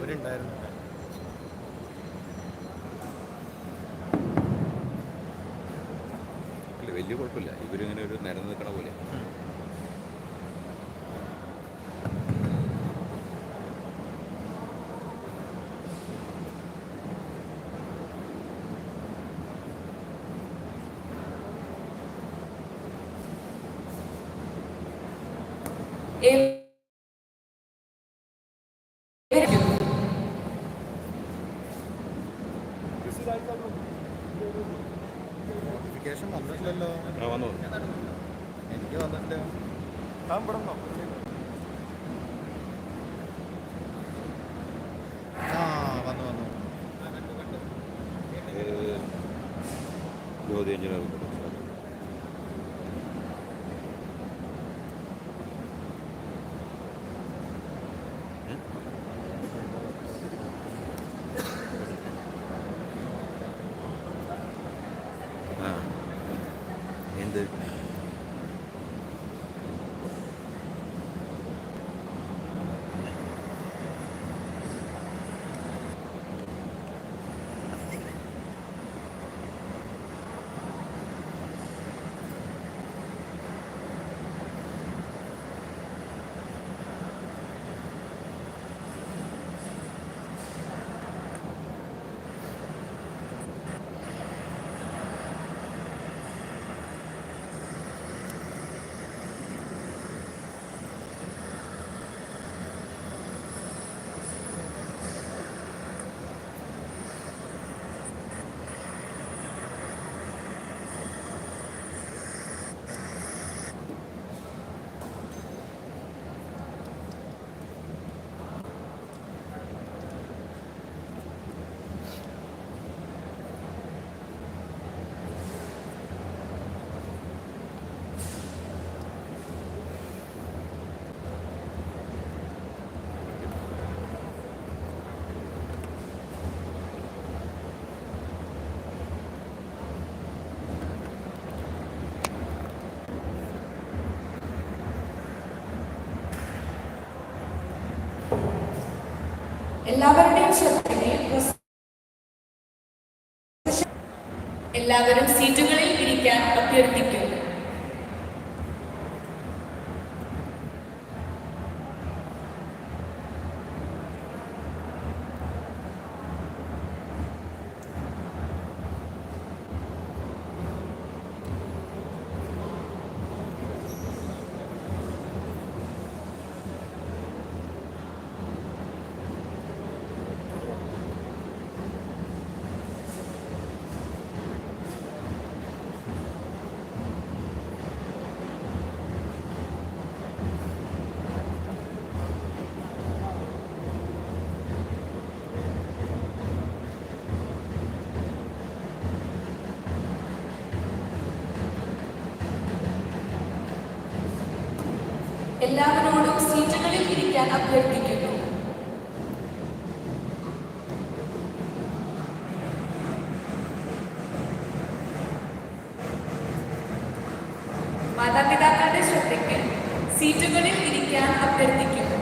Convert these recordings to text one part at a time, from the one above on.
അവരുണ്ടായിരുന്നു. അല്ല, വലിയ കുഴപ്പമില്ല. ഇവരിങ്ങനെ ഒരു നിരന്ന് നിൽക്കണ പോലെ. നോട്ടിഫിക്കേഷൻ വന്നിട്ടില്ലല്ലോ. വന്നു. എനിക്ക് വന്നിട്ടില്ല. വന്നു വന്നു. ജ്യോതി എഞ്ചിനീയർ. എന്ത് എല്ലാവരും സീറ്റുകളിൽ ഇരിക്കാൻ അഭ്യർത്ഥിക്കുന്നു. എല്ലാവരോടും സീറ്റുകളിൽ ഇരിക്കാൻ അഭ്യർത്ഥിക്കുന്നു. മാതാപിതാക്കളുടെ ശ്രദ്ധയ്ക്ക് സീറ്റുകളിൽ ഇരിക്കാൻ അഭ്യർത്ഥിക്കുന്നു.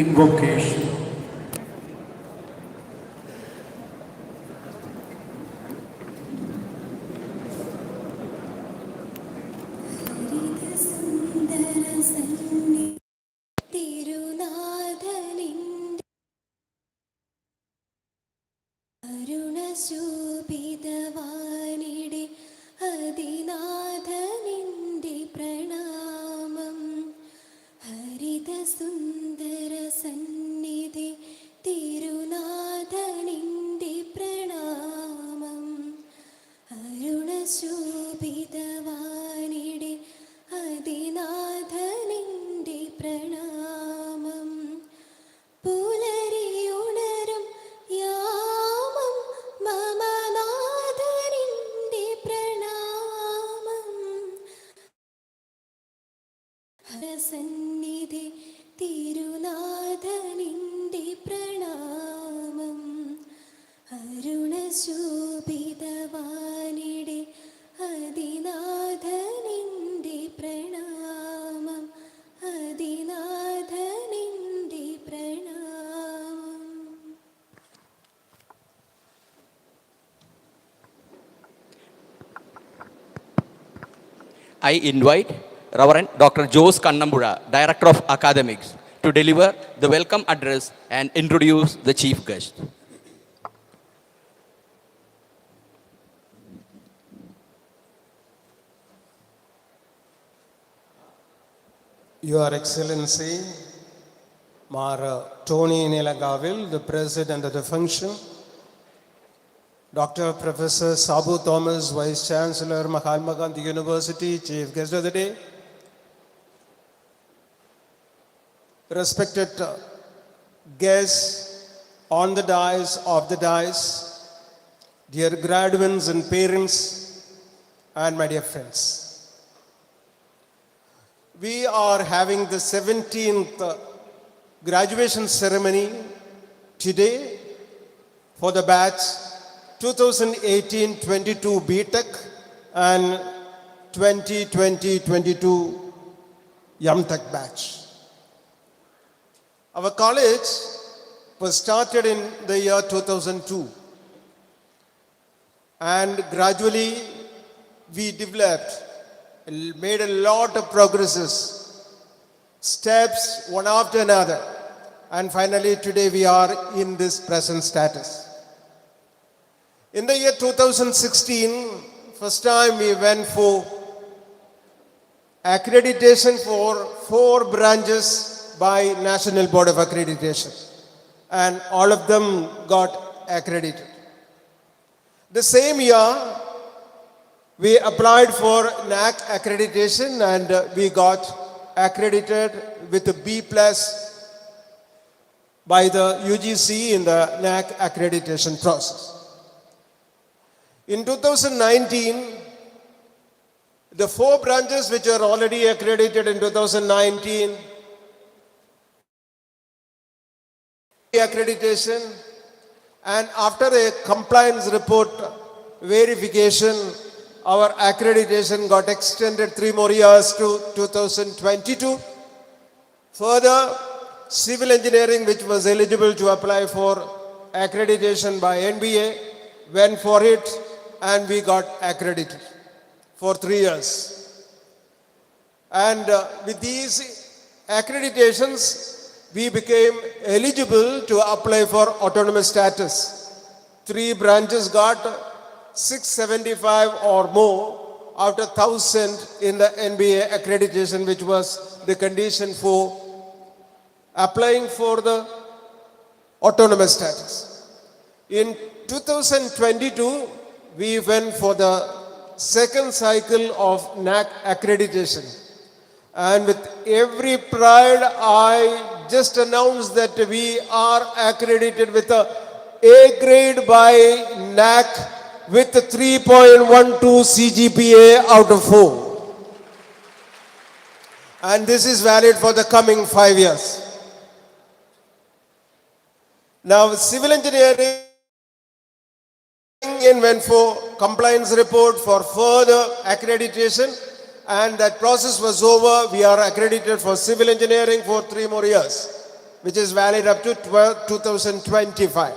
Invocation. തിരുനാഥനിന്റെ അരുണശോഭിതവാനിടെ അതിനാഥനിന്റെ പ്രണാമം ഹരിതസുന്ദര സന്നിധി തിരുനാഥനിന്റെ പ്രണാമം അരുണശോഭിതവാനിടെ അതിനാഥനിന്റെ പ്രണാമം പുലരിയുണരും യാമം മമനാഥനിന്റെ പ്രണാമം ഹരസന്നിധി തിരുനാഥനിന്റെ പ്രണാമം അരുണശോഭിതവാനിടെ അതിനാഥനിന്റെ പ്രണാമം അതിനാഥനിന്റെ പ്രണാമം. I invite Reverend Dr. Jose Kannambura, Director of Academics, to deliver the welcome address and introduce the chief guest. Your Excellency, Mara Tony Nilagavil, the President of the function, Dr. Professor Sabu Thomas, Vice Chancellor, Mahatma Gandhi University, Chief Guest of the Day, respected guests on the dais, off the dais, dear graduates and parents, and my dear friends. We are having the 17th graduation ceremony today for the batch 2018-22 BTech and 2020-22 YamTech batch. Our college was started in the year 2002, and gradually we developed, made a lot of progresses, steps one after another, and finally today we are in this present status. In the year 2016, first time we went for accreditation for 4 branches by National Board of Accreditation, and all of them got accredited. The same year, we applied for NAC accreditation and we got accredited with a B+ by the UGC in the NAC accreditation process. In 2019, the 4 branches which are already accredited in 2019, accreditation, and after a compliance report verification, our accreditation got extended 3 more years to 2022. Further, civil engineering, which was eligible to apply for accreditation by NBA, went for it and we got accredited for 3 years. And with these accreditations, we became eligible to apply for autonomous status. 3 branches got 675 or more out of 1,000 in the NBA accreditation, which was the condition for applying for the autonomous status. In 2022, we went for the second cycle of NAC accreditation. And with every pride, I just announced that we are accredited with a A grade by NAC with 3.12 CGPA out of 4. And this is valid for the coming 5 years. Now, civil engineering went for compliance report for further accreditation, and that process was over. We are accredited for civil engineering for 3 more years. which is valid up to 2025.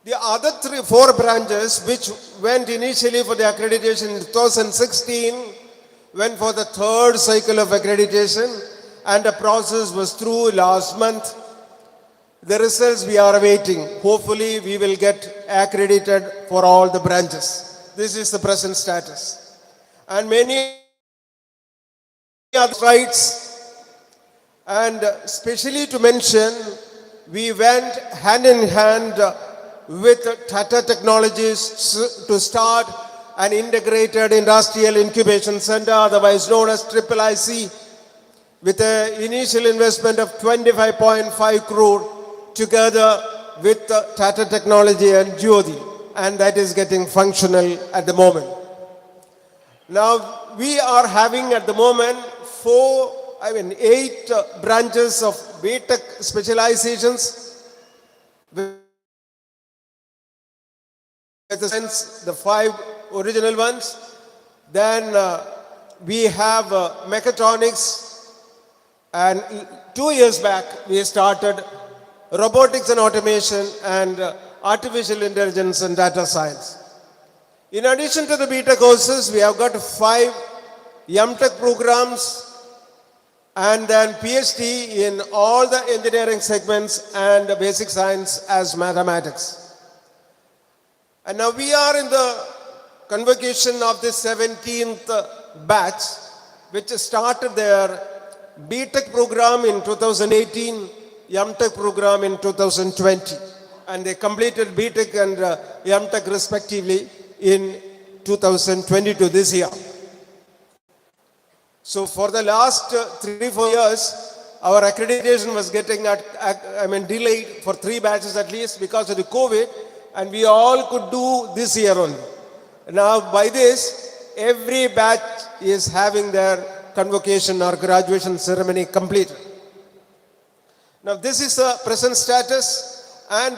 The other four branches, which went initially for the accreditation in 2016, went for the third cycle of accreditation, and the process was through last month. The results we are awaiting. Hopefully, we will get accredited for all the branches. This is the present status. And many other rights, and especially to mention, we went hand in hand with Tata Technologies to start an integrated industrial incubation center, otherwise known as IIIC, with an initial investment of 25.5 crore together with Tata Technology and Jyothi, and that is getting functional at the moment. Now, we are having at the moment 8 branches of BTech specializations, with the 5 original ones. Then we have mechatronics, and 2 years back we started robotics and automation and artificial intelligence and data science. In addition to the BTech courses, we have got 5 MTech programs and then PhD in all the engineering segments and basic science as mathematics. And now we are in the convocation of the 17th batch, which started their BTech program in 2018, MTech program in 2020. And they completed BTech and MTech respectively in 2022, this year. So for the last 3-4 years, our accreditation was getting delayed for 3 batches at least because of the COVID, and we all could do this year only. Now by this, every batch is having their convocation or graduation ceremony completed. Now this is the present status, and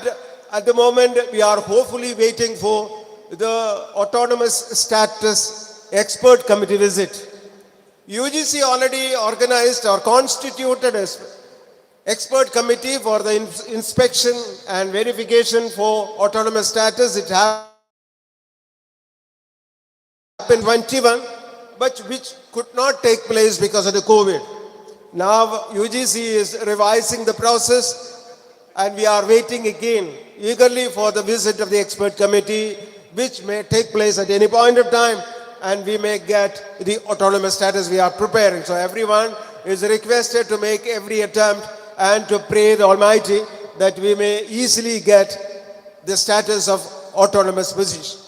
at the moment we are hopefully waiting for the autonomous status expert committee visit. UGC already organized or constituted as expert committee for the inspection and verification for autonomous status. It happened in 21, but which could not take place because of the COVID. Now UGC is revising the process, and we are waiting again eagerly for the visit of the expert committee, which may take place at any point of time, and we may get the autonomous status. We are preparing. So everyone is requested to make every attempt and to pray the Almighty that we may easily get the status of autonomous position.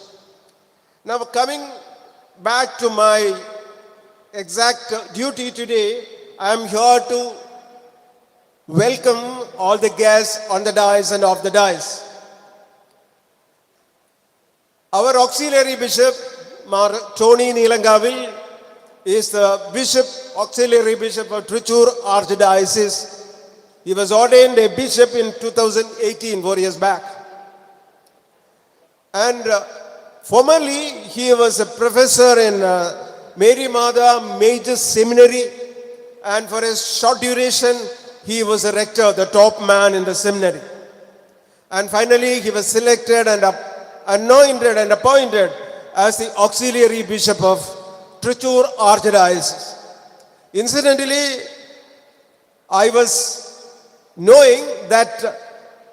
Now coming back to my exact duty today, I am here to welcome all the guests on the dais and off the dais. Our auxiliary bishop, Mar Tony Nilangavil, is the bishop, auxiliary bishop of Trichur Archdiocese. He was ordained a bishop in 2018, 4 years back. And formerly, he was a professor in Mary Mada Major Seminary, and for a short duration, he was a rector, the top man in the seminary. And finally, he was selected and anointed and appointed as the auxiliary bishop of Trichur Archdiocese. Incidentally, I was knowing that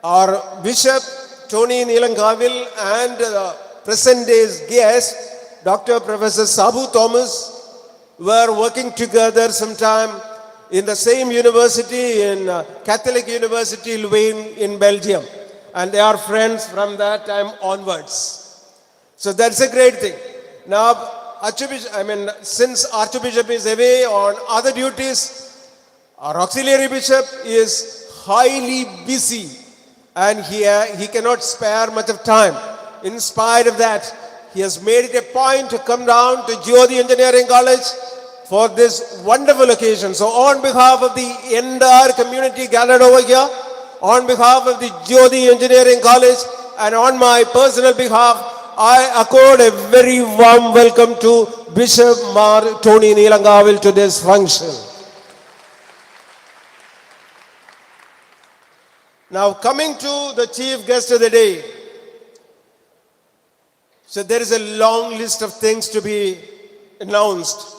our bishop, Tony Nilangavil, and the present day's guest, Dr. Professor Sabu Thomas, were working together sometime in the same university, in Catholic University Louvain in Belgium. And they are friends from that time onwards. So that's a great thing. Now, since Archbishop is away on other duties, our auxiliary bishop is highly busy, and he cannot spare much of time. In spite of that, he has made it a point to come down to Jyothi Engineering College for this wonderful occasion. So on behalf of the entire community gathered over here, on behalf of the Jyothi Engineering College, and on my personal behalf, I accord a very warm welcome to Bishop Mar Tony Nilangavil to this function. Now, coming to the chief guest of the day. So, there is a long list of things to be announced.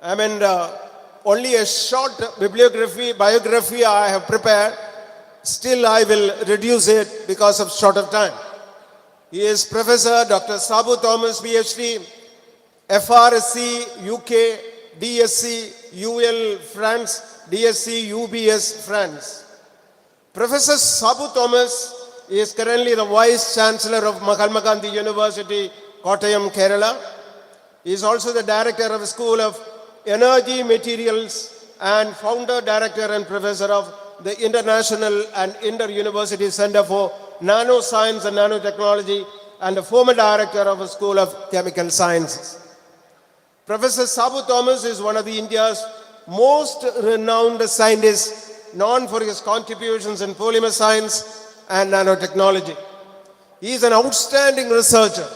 Only a short biography I have prepared. Still, I will reduce it because of short of time. He is Professor Dr. Sabu Thomas, PhD, FRSC, UK, DSc, UL, France, DSc, UBS, France. Professor Sabu Thomas is currently the Vice Chancellor of Mahatma Gandhi University, Kottayam, Kerala. He is also the Director of the School of Energy Materials and Founder, Director and Professor of the International and Inter-University Center for Nanoscience and Nanotechnology and the former Director of the School of Chemical Sciences. Professor Sabu Thomas is one of India's most renowned scientists, known for his contributions in polymer science and nanotechnology. He is an outstanding researcher,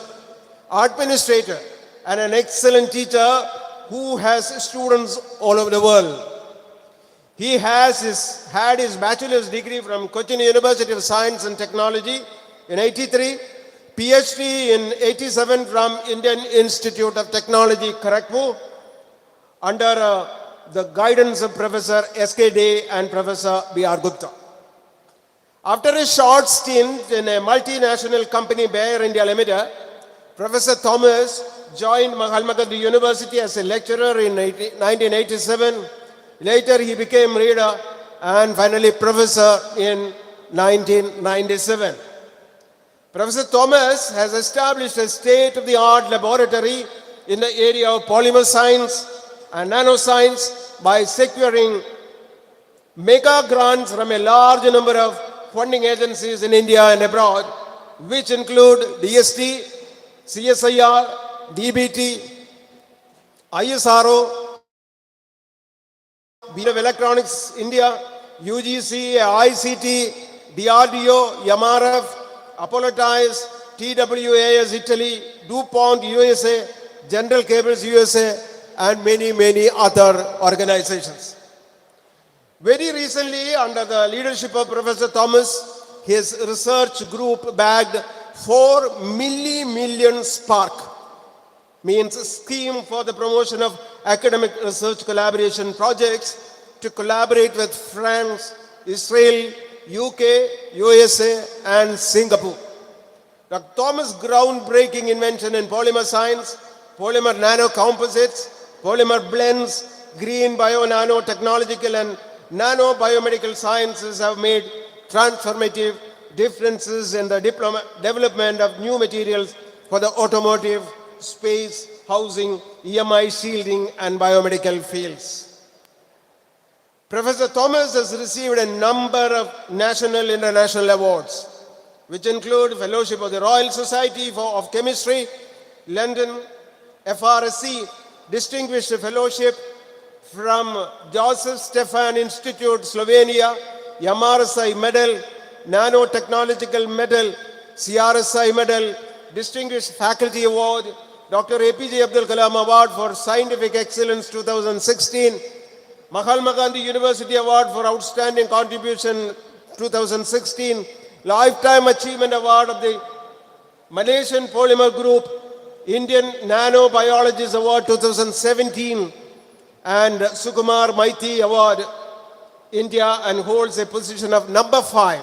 administrator, and an excellent teacher who has students all over the world. He has had his bachelor's degree from Cochin University of Science and Technology in 83, PhD in 87 from Indian Institute of Technology, Kharagpur, under the guidance of Professor S.K. Day and Professor B.R. Gupta. After a short stint in a multinational company, Bayer India Limited, Professor Thomas joined Mahatma Gandhi University as a lecturer in 1987. Later, he became reader and finally professor in 1997. Professor Thomas has established a state-of-the-art laboratory in the area of polymer science and nanoscience by securing mega grants from a large number of funding agencies in India and abroad, which include DST, CSIR, DBT, ISRO, Bureau of Electronics India, UGC, ICT, DRDO, MRF, Apollo Tyres, TWAS Italy, DuPont USA, General Cables USA, and many other organizations. Very recently, under the leadership of Professor Thomas, his research group bagged 4 million Spark, means scheme for the promotion of academic research collaboration projects to collaborate with France, Israel, UK, USA, and Singapore. Dr. Thomas' groundbreaking invention in polymer science, polymer nanocomposites, polymer blends, green bio-nanotechnological and nano-biomedical sciences have made transformative differences in the development of new materials for the automotive, space, housing, EMI shielding, and biomedical fields. Professor Thomas has received a number of national and international awards, which include Fellowship of the Royal Society of Chemistry, London, FRSC, Distinguished Fellowship from Joseph Stefan Institute, Slovenia, MRSI Medal, Nanotechnological Medal, CRSI Medal, Distinguished Faculty Award, Dr. APJ Abdul Kalam Award for Scientific Excellence 2016, Mahatma Gandhi University Award for Outstanding Contribution 2016, Lifetime Achievement Award of the Malaysian Polymer Group, Indian Nanobiologist Award 2017, and Sukumar Maiti Award, India, and holds a position of number 5.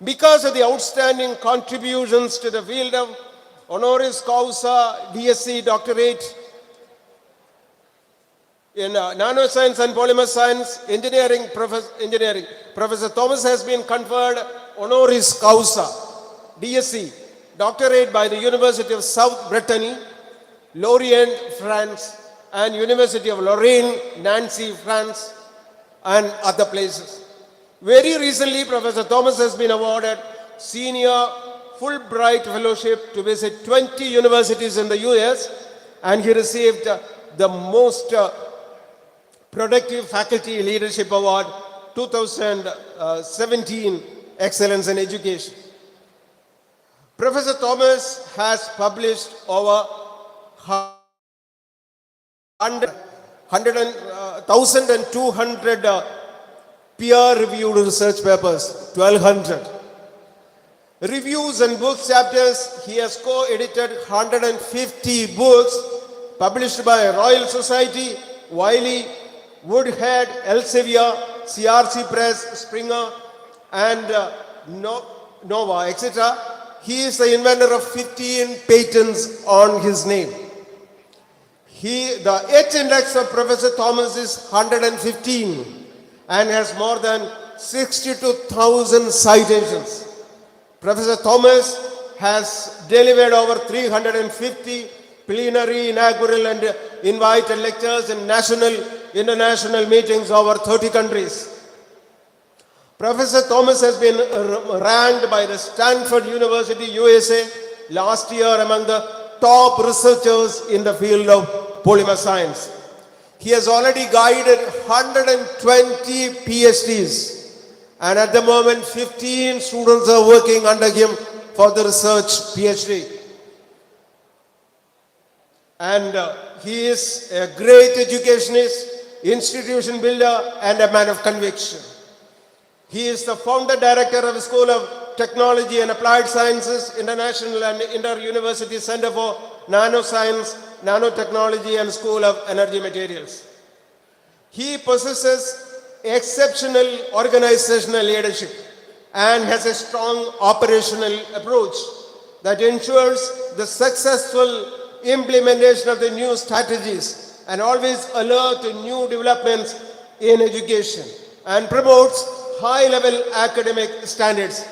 Because of the outstanding contributions to the field of honoris causa, DSc doctorate in nanoscience and polymer science, engineering, Professor Thomas has been conferred honoris causa, DSc doctorate by the University of South Brittany, Lorient, France, and University of Lorraine, Nancy, France, and other places. Very recently, Professor Thomas has been awarded Senior Fulbright Fellowship to visit 20 universities in the US, and he received the Most Productive Faculty Leadership Award 2017, Excellence in Education. Professor Thomas has published over 1,200 peer-reviewed research papers, 1200. Reviews and book chapters, he has co-edited 150 books published by Royal Society, Wiley, Woodhead, Elsevier, CRC Press, Springer, and Nova, etc. He is the inventor of 15 patents on his name. The H-index of Professor Thomas is 115 and has more than 62,000 citations. Professor Thomas has delivered over 350 plenary, inaugural and invited lectures in national, international meetings over 30 countries. Professor Thomas has been ranked by the Stanford University, USA, last year among the top researchers in the field of polymer science. He has already guided 120 PhDs, and at the moment 15 students are working under him for the research PhD. And he is a great educationist, institution builder, and a man of conviction. He is the founder director of the School of Technology and Applied Sciences, International and Inter-University Center for Nanoscience, Nanotechnology, and School of Energy Materials. He possesses exceptional organizational leadership and has a strong operational approach that ensures the successful implementation of the new strategies and always alert to new developments in education and promotes high-level academic standards.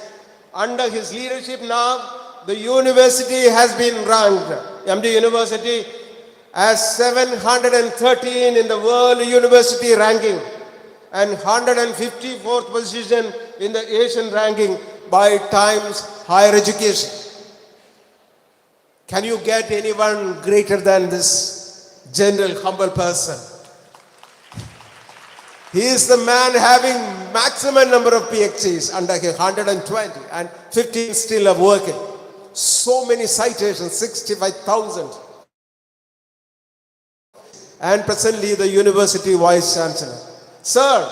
Under his leadership now, the university has been ranked, MD University, as 713 in the World University ranking and 154th position in the Asian ranking by Times Higher Education. Can you get anyone greater than this gentle, humble person? He is the man having maximum number of PhDs under him, 120, and 15 still are working. So many citations, 65,000. And presently the University Vice Chancellor. Sir,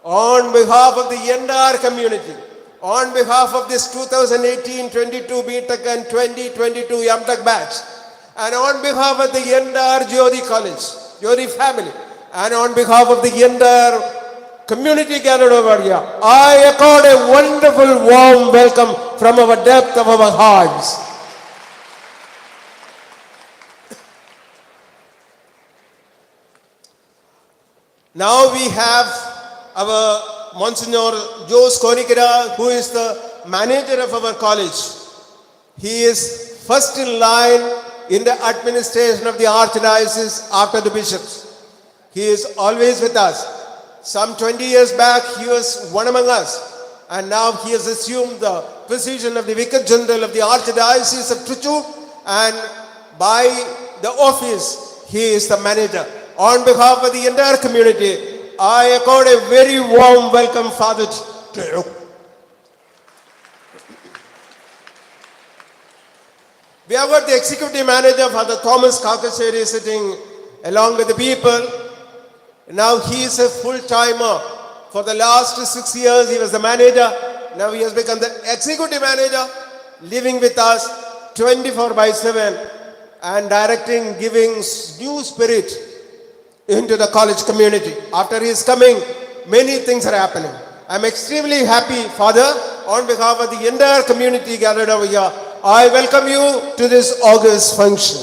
on behalf of the entire community, on behalf of this 2018-22 BTech and 2022 MTech batch, and on behalf of the entire Jyothi College, Jyothi family, and on behalf of the entire community gathered over here, I accord a wonderful warm welcome from our depth of our hearts. Now we have our Monsignor Jose Konikera, who is the manager of our college. He is first in line in the administration of the Archdiocese after the bishops. He is always with us. Some 20 years back, he was one among us. And now he has assumed the position of the Vicar General of the Archdiocese of Trichy. And by the office, he is the manager. On behalf of the entire community, I accord a very warm welcome, Father, to you. We have got the executive manager, Father Thomas Kakasheri, sitting along with the people. Now he is a full-timer. For the last 6 years, he was the manager. Now he has become the executive manager, living with us 24/7 and directing, giving new spirit into the college community. After his coming, many things are happening. I'm extremely happy, Father, on behalf of the entire community gathered over here. I welcome you to this August function.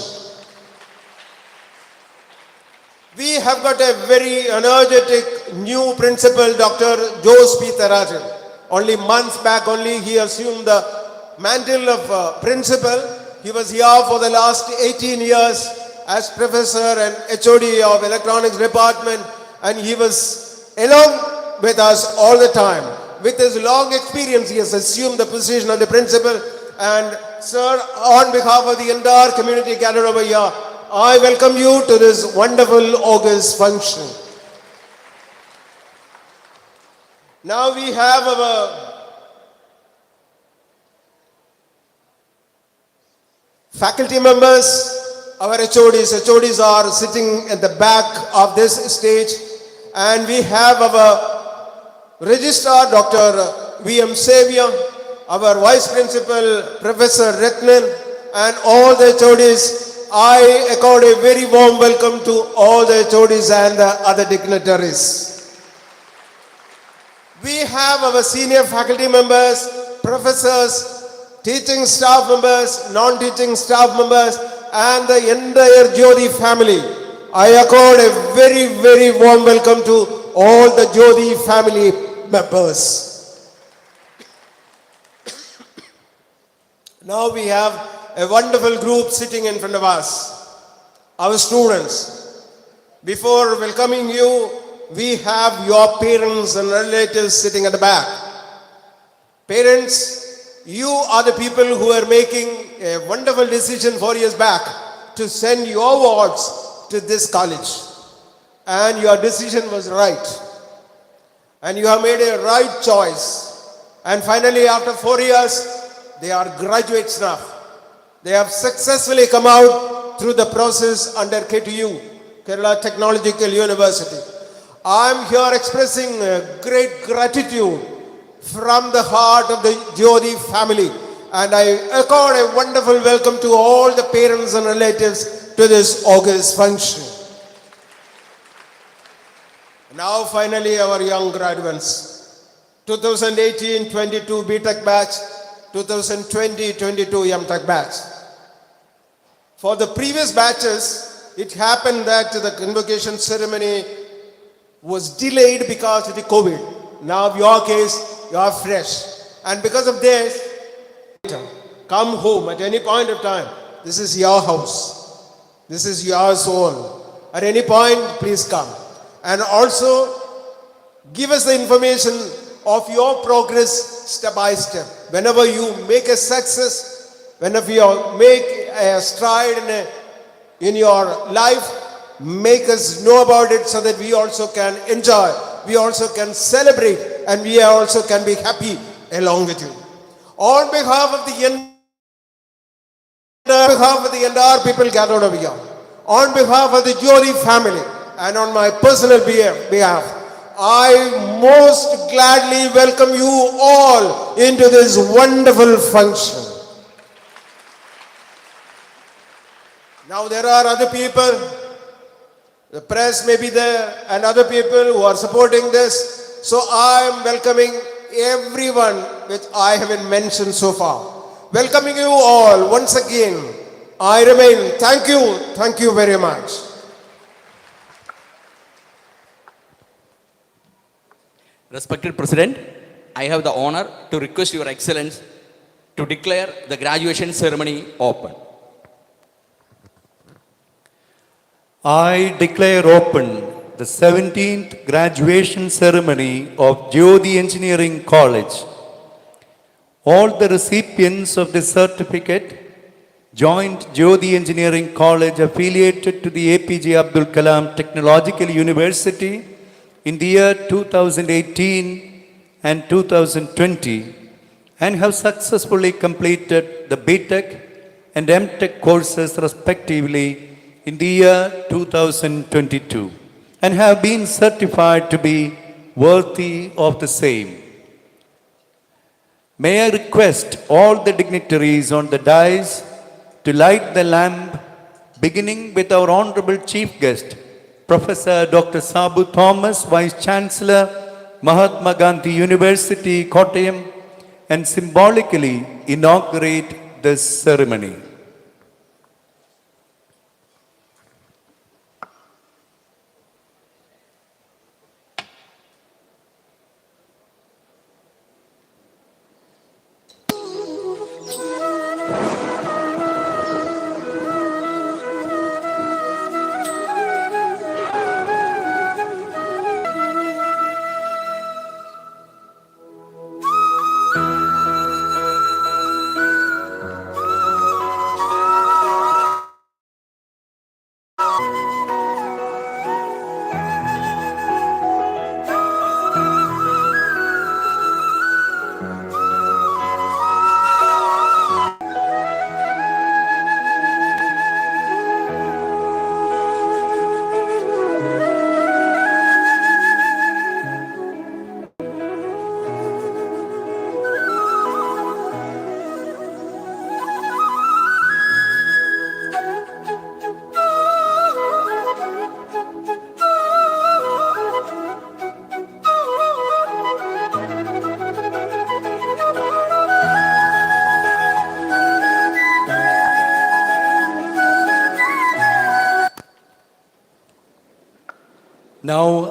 We have got a very energetic new principal, Dr. Jose P. Tharajan. Only months back only he assumed the mantle of principal. He was here for the last 18 years as professor and HOD of electronics department, and he was along with us all the time. With his long experience, he has assumed the position of the principal. And sir, on behalf of the entire community gathered over here, I welcome you to this wonderful August function. Now we have our faculty members, our HODs. HODs are sitting at the back of this stage, and we have our Registrar Dr. V.M. Xavier, our Vice Principal Professor Ratnan, and all the HODs, I accord a very warm welcome to all the HODs and the other dignitaries. We have our senior faculty members, professors, teaching staff members, non-teaching staff members, and the entire Jyothi family. I accord a very, very warm welcome to all the Jyothi family members. Now we have a wonderful group sitting in front of us, our students. Before welcoming you, we have your parents and relatives sitting at the back. Parents, you are the people who are making a wonderful decision 4 years back to send your wards to this college. And your decision was right. And you have made a right choice. And finally, after 4 years, they are graduates now. They have successfully come out through the process under KTU, Kerala Technological University. I am here expressing great gratitude from the heart of the Jyothi family. And I accord a wonderful welcome to all the parents and relatives to this August function. Now finally our young graduates, 2018-22 BTech batch, 2020-22 MTech batch. For the previous batches, it happened that the convocation ceremony was delayed because of the COVID. Now in your case, you are fresh. And because of this, come home at any point of time. This is your house. This is your soul. At any point, please come. And also, give us the information of your progress step by step. Whenever you make a success, whenever you make a stride in your life, make us know about it so that we also can enjoy, we also can celebrate, and we also can be happy along with you. On behalf of the entire people gathered over here, on behalf of the Jyothi family, and on my personal behalf, I most gladly welcome you all into this wonderful function. Now there are other people, the press may be there, and other people who are supporting this. So I am welcoming everyone which I haven't mentioned so far. Welcoming you all once again. I remain. Thank you very much. Respected President, I have the honor to request Your Excellence to declare the graduation ceremony open. I declare open the 17th graduation ceremony of Jyothi Engineering College. All the recipients of this certificate joined Jyothi Engineering College affiliated to the APJ Abdul Kalam Technological University in the year 2018 and 2020 and have successfully completed the BTech and MTech courses respectively in the year 2022 and have been certified to be worthy of the same. May I request all the dignitaries on the dais to light the lamp, beginning with our Honorable Chief Guest, Professor Dr. Sabu Thomas, Vice Chancellor, Mahatma Gandhi University, Kottayam, and symbolically inaugurate this ceremony.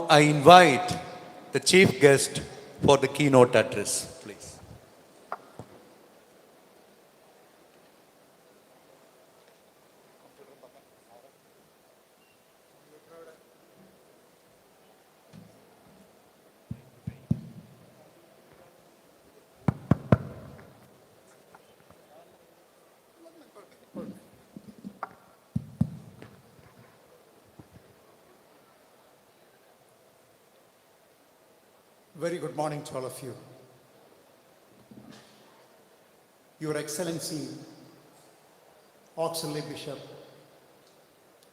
I invite the chief guest for the keynote address, please. Very good morning to all of you. Your Excellency, Auxiliary Bishop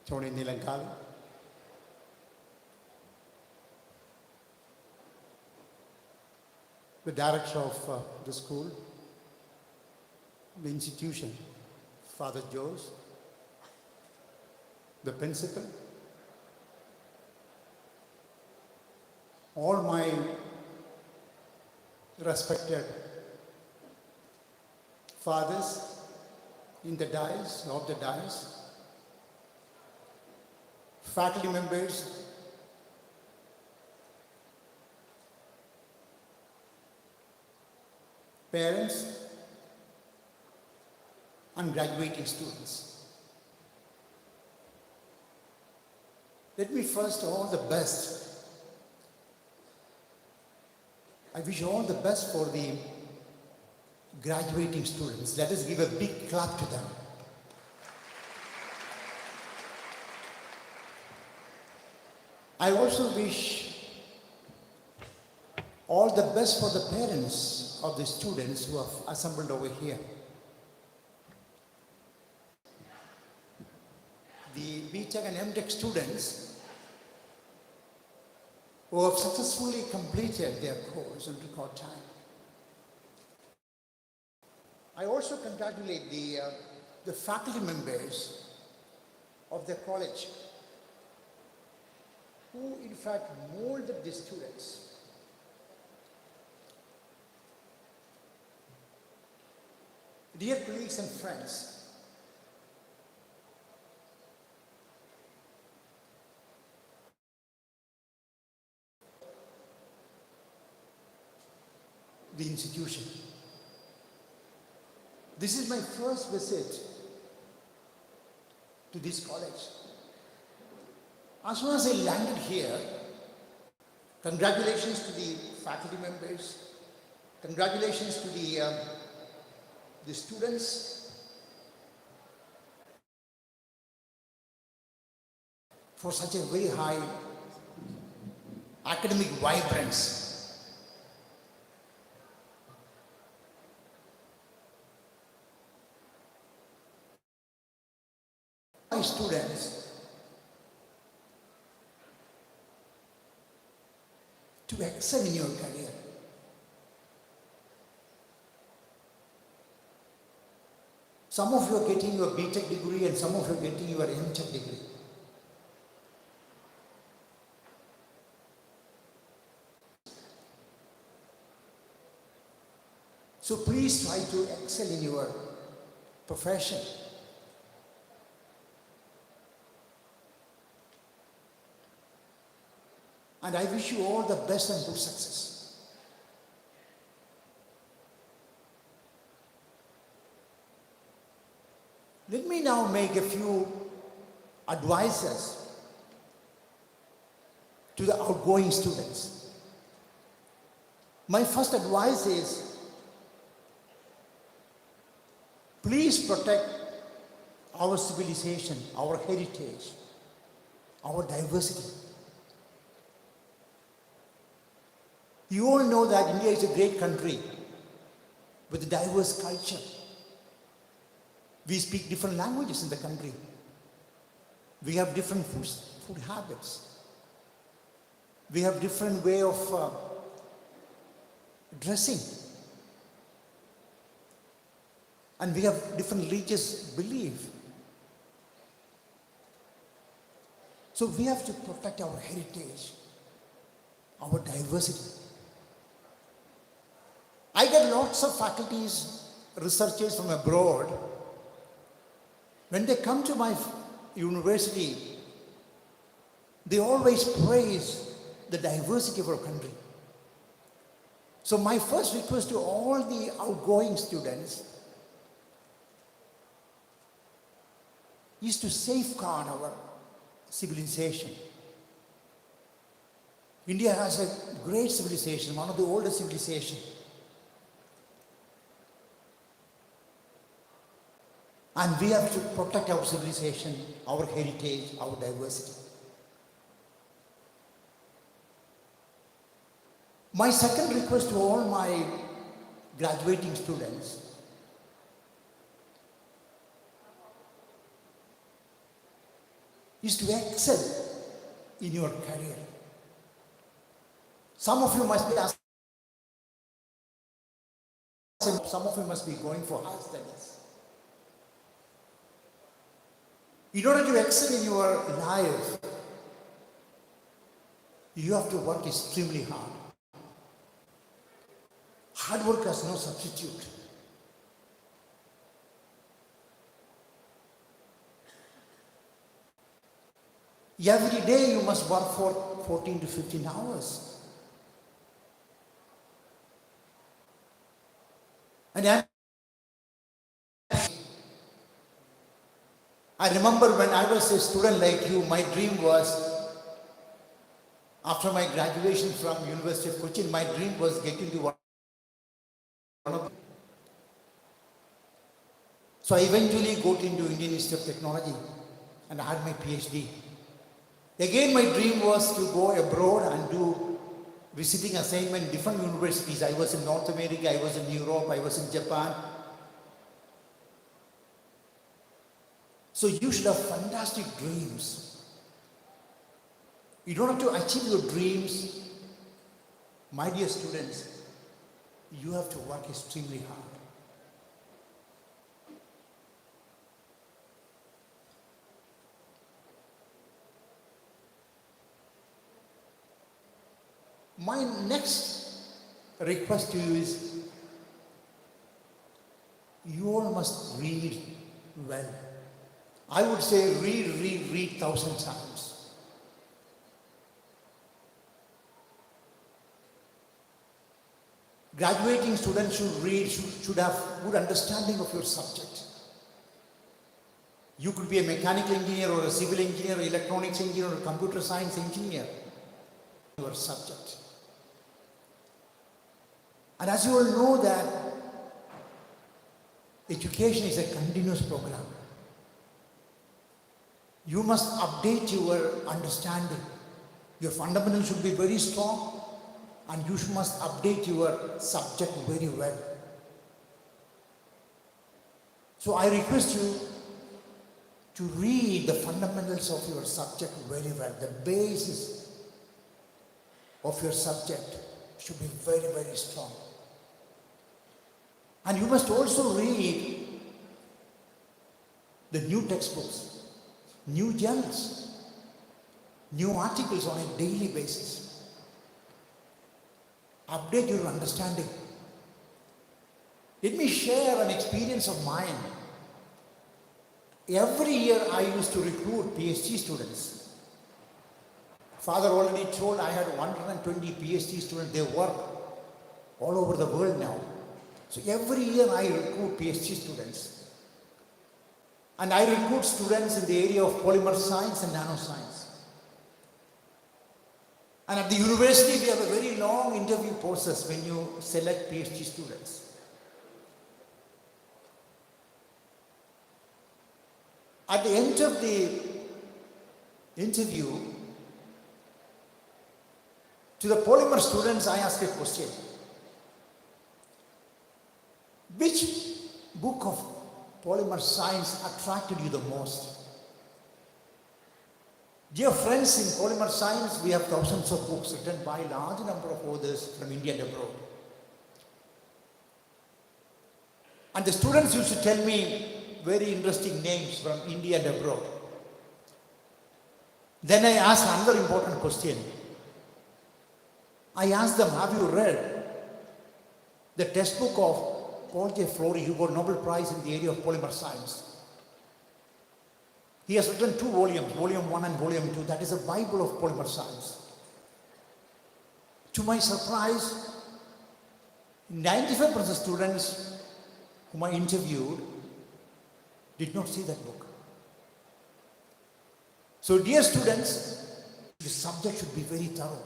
Tony Nilankal, the Director of the school, the institution, Father Jose, the Principal, all my respected fathers in the dais, of the dais, faculty members, parents, and graduating students. Let me first all the best. I wish all the best for the graduating students. Let us give a big clap to them. I also wish all the best for the parents of the students who have assembled over here. The BTech and MTech students who have successfully completed their course in record time. I also congratulate the faculty members of the college who in fact molded the students. Dear colleagues and friends, the institution. This is my first visit to this college. As soon as I landed here, congratulations to the faculty members, congratulations to the students for such a very high academic vibrance. My students to excel in your career. Some of you are getting your BTech degree and some of you are getting your MTech degree. So please try to excel in your profession. And I wish you all the best and good success. Let me now make a few advices to the outgoing students. My first advice is, please protect our civilization, our heritage, our diversity. You all know that India is a great country with a diverse culture. We speak different languages in the country. We have different food habits. We have different way of dressing. And we have different religious belief. So we have to protect our heritage, our diversity. I get lots of faculties, researchers from abroad. When they come to my university, they always praise the diversity of our country. So my first request to all the outgoing students is to safeguard our civilization. India has a great civilization, one of the oldest civilizations. And we have to protect our civilization, our heritage, our diversity. My second request to all my graduating students is to excel in your career. Some of you must be asking, some of you must be going for higher studies. In order to excel in your life, you have to work extremely hard. Hard work has no substitute. Every day you must work for 14 to 15 hours. And I remember when I was a student like you, my dream was, after my graduation from University of Cochin, my dream was getting to one of. So I eventually got into Indian Institute of Technology and I had my PhD. Again, my dream was to go abroad and do visiting assignment in different universities. I was in North America, I was in Europe, I was in Japan. So you should have fantastic dreams. In order to achieve your dreams, my dear students, you have to work extremely hard. My next request to you is, you all must read well. I would say read 1,000 times. Graduating students should read, should have good understanding of your subject. You could be a mechanical engineer or a civil engineer, or electronics engineer or a computer science engineer. Your subject. And as you all know that education is a continuous program. You must update your understanding. Your fundamentals should be very strong and you must update your subject very well. So I request you to read the fundamentals of your subject very well. The basis of your subject should be very, very strong. And you must also read the new textbooks, new journals, new articles on a daily basis. Update your understanding. Let me share an experience of mine. Every year I used to recruit PhD students. Father already told I had 120 PhD students. They work all over the world now. So every year I recruit PhD students. And I recruit students in the area of polymer science and nanoscience. And at the university we have a very long interview process when you select PhD students. At the end of the interview, to the polymer students I ask a question. Which book of polymer science attracted you the most? Dear friends, in polymer science, we have thousands of books written by a large number of authors from India and abroad. And the students used to tell me very interesting names from India and abroad. Then I asked another important question. I asked them, have you read the textbook of Paul J. Flory, who got Nobel Prize in the area of polymer science? He has written 2 volumes, volume 1 and volume 2. That is a Bible of polymer science. To my surprise, 95% of students whom I interviewed did not see that book. So, dear students, the subject should be very thorough.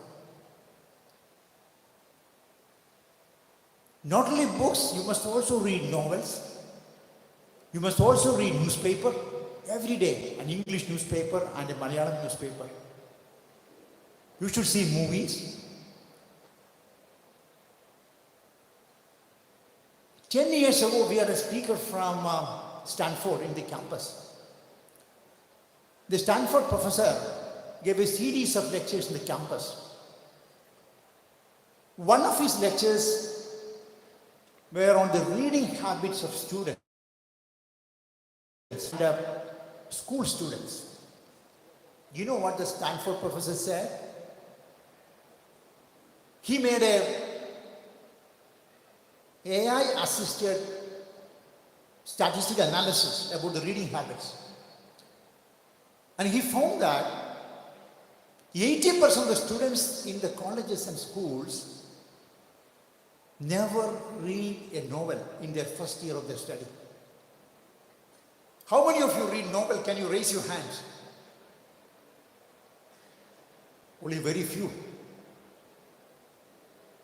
Not only books, you must also read novels. You must also read newspaper every day, an English newspaper and a Malayalam newspaper. You should see movies. 10 years ago, we had a speaker from Stanford in the campus. The Stanford professor gave a series of lectures in the campus. One of his lectures were on the reading habits of students and school students. You know what the Stanford professor said? He made a AI-assisted statistical analysis about the reading habits. And he found that 80% of the students in the colleges and schools never read a novel in their first year of their study. How many of you read novel? Can you raise your hands? Only very few.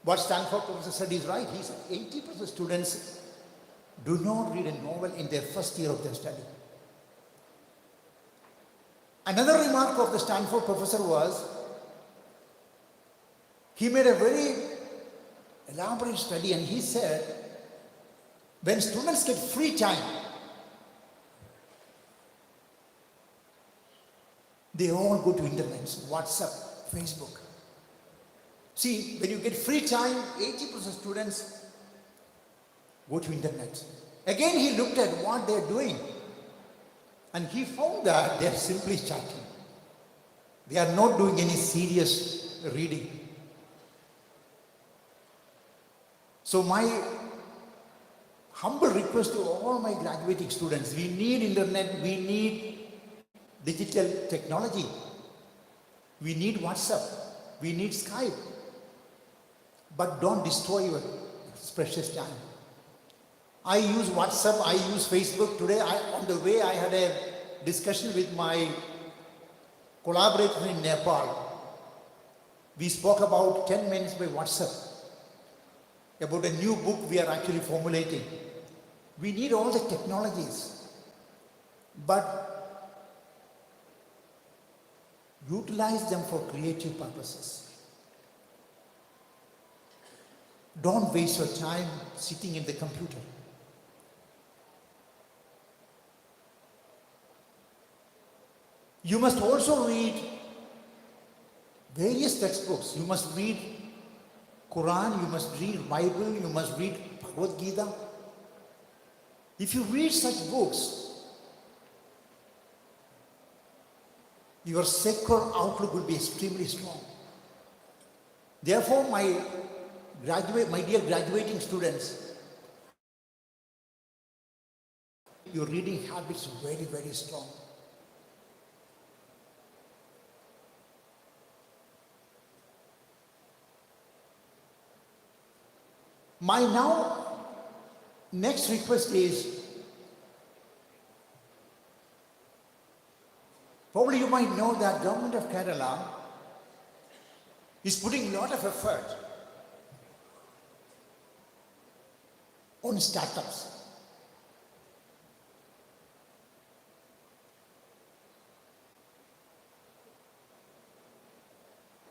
What Stanford professor said is right. He said 80% of students do not read a novel in their first year of their study. Another remark of the Stanford professor was, he made a very elaborate study and he said, when students get free time, they all go to internet, WhatsApp, Facebook. See, when you get free time, 80% of students go to internet. Again, he looked at what they're doing. And he found that they're simply chatting. They are not doing any serious reading. So my humble request to all my graduating students, we need internet, we need digital technology. We need WhatsApp, we need Skype. But don't destroy your precious time. I use WhatsApp, I use Facebook. Today, on the way, I had a discussion with my collaborator in Nepal. We spoke about 10 minutes by WhatsApp about a new book we are actually formulating. We need all the technologies, but utilize them for creative purposes. Don't waste your time sitting in the computer. You must also read various textbooks. You must read Quran, you must read Bible, you must read Bhagavad Gita. If you read such books, your secular outlook will be extremely strong. Therefore, my dear graduating students, your reading habits are very, very strong. My now next request is, probably you might know that government of Kerala is putting a lot of effort on startups.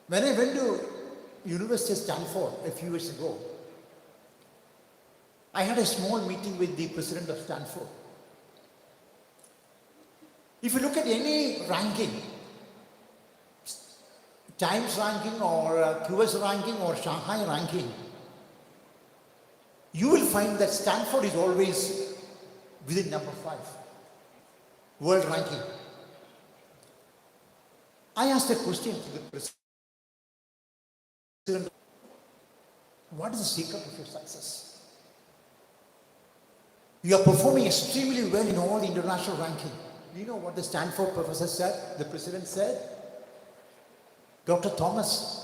When I went to University of Stanford a few years ago, I had a small meeting with the president of Stanford. If you look at any ranking, Times ranking or QS ranking or Shanghai ranking, you will find that Stanford is always within number 5, world ranking. I asked a question to the president, what is the secret of your success? You are performing extremely well in all the international ranking. You know what the Stanford professor said, the president said? Dr. Thomas,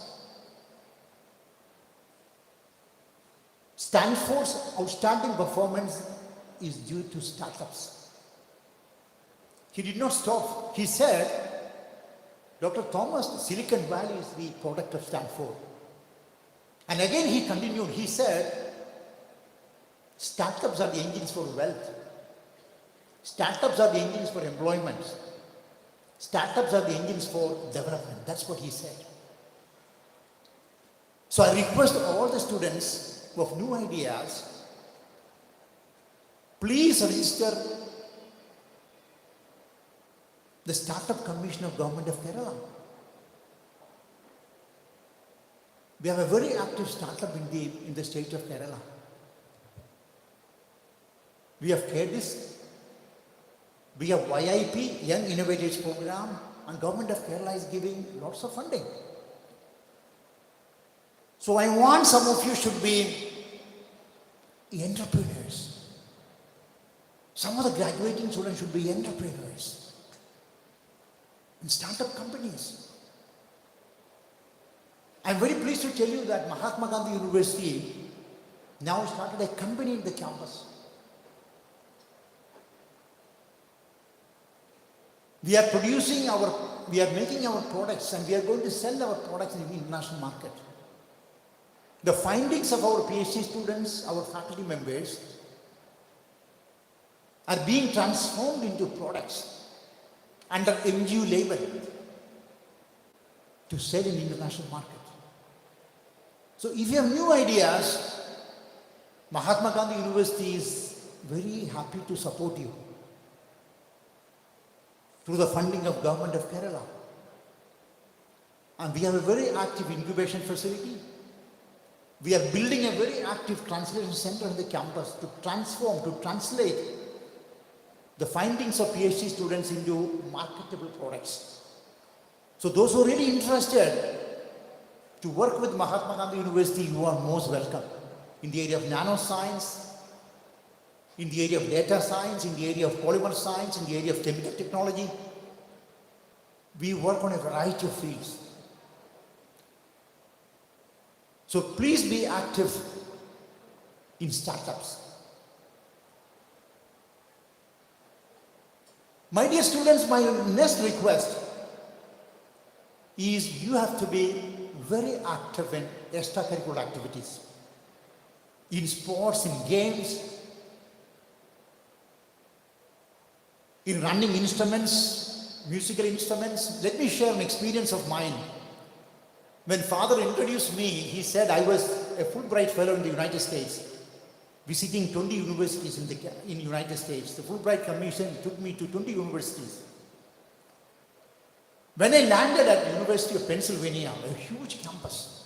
Stanford's outstanding performance is due to startups. He did not stop. He said, Dr. Thomas, Silicon Valley is the product of Stanford. And again he continued, he said, startups are the engines for wealth. Startups are the engines for employment. Startups are the engines for development. That's what he said. So I request all the students who have new ideas, please register the Startup Commission of Government of Kerala. We have a very active startup in the state of Kerala. We have KDIS, we have YIP, Young Innovators Program, and Government of Kerala is giving lots of funding. So I want some of you should be entrepreneurs. Some of the graduating students should be entrepreneurs in startup companies. I'm very pleased to tell you that Mahatma Gandhi University now started a company in the campus. We are making our products and we are going to sell our products in the international market. The findings of our PhD students, our faculty members, are being transformed into products under MGU label to sell in the international market. So if you have new ideas, Mahatma Gandhi University is very happy to support you through the funding of Government of Kerala. And we have a very active incubation facility. We are building a very active translation center in the campus to translate the findings of PhD students into marketable products. So those who are really interested to work with Mahatma Gandhi University, you are most welcome. In the area of nanoscience, in the area of data science, in the area of polymer science, in the area of chemical technology, we work on a variety of fields. So please be active in startups. My dear students, my next request is you have to be very active in extracurricular activities, in sports, in games, in running instruments, musical instruments. Let me share an experience of mine. When father introduced me, he said I was a Fulbright fellow in the United States, visiting 20 universities in the United States. The Fulbright Commission took me to 20 universities. When I landed at University of Pennsylvania, a huge campus,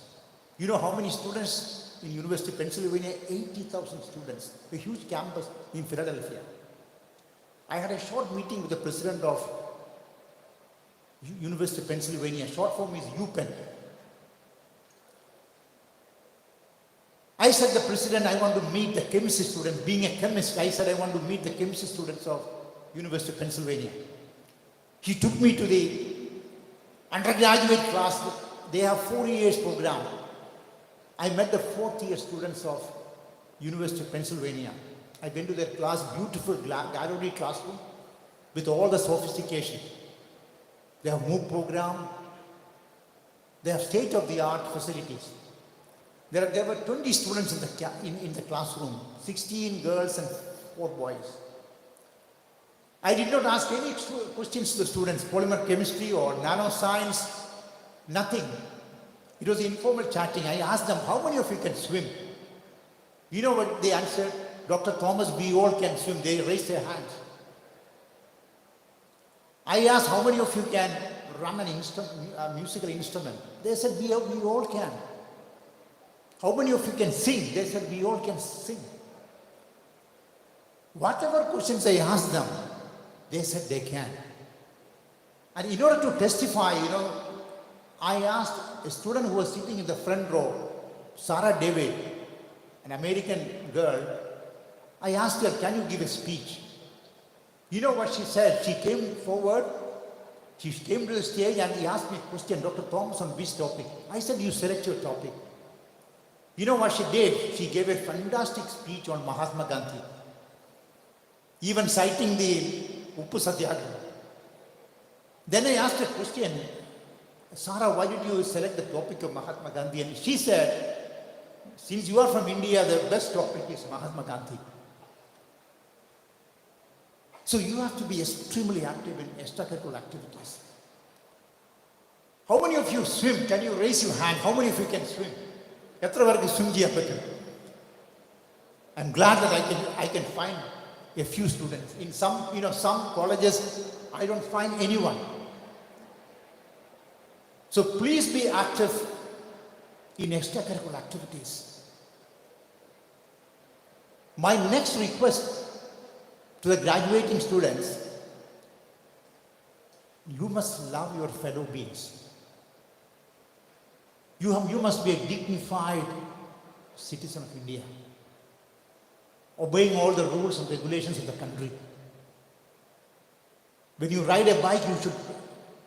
you know how many students in University of Pennsylvania? 80,000 students, a huge campus in Philadelphia. I had a short meeting with the president of University of Pennsylvania. Short form is UPenn. I said, the president, I want to meet the chemistry students. Being a chemist, I said, I want to meet the chemistry students of University of Pennsylvania. He took me to the undergraduate class. They have 4 years program. I met the 4th year students of University of Pennsylvania. I went to their class, beautiful gallery classroom with all the sophistication. They have MOOC program. They have state-of-the-art facilities. There were 20 students in the classroom, 16 girls and 4 boys. I did not ask any questions to the students, polymer chemistry or nanoscience, nothing. It was informal chatting. I asked them, how many of you can swim? You know what they answered? Dr. Thomas, we all can swim. They raised their hands. I asked, how many of you can run a musical instrument? They said, we all can. How many of you can sing? They said, we all can sing. Whatever questions I asked them, they said they can. And in order to testify, I asked a student who was sitting in the front row, Sarah David, an American girl. I asked her, can you give a speech? You know what she said? She came forward, she came to the stage and he asked me a question, Dr. Thomas, on which topic? I said, you select your topic. You know what she did? She gave a fantastic speech on Mahatma Gandhi, even citing the Uppu Satyagraha. Then I asked a question, Sarah, why did you select the topic of Mahatma Gandhi? And she said, since you are from India, the best topic is Mahatma Gandhi. So you have to be extremely active in extracurricular activities. How many of you swim? Can you raise your hand? How many of you can swim? എത്ര പേർക്ക് swim ചെയ്യാൻ പറ്റും? I'm glad that I can find a few students. In some colleges, I don't find anyone. So please be active in extracurricular activities. My next request to the graduating students, you must love your fellow beings. You must be a dignified citizen of India, obeying all the rules and regulations of the country. When you ride a bike, you should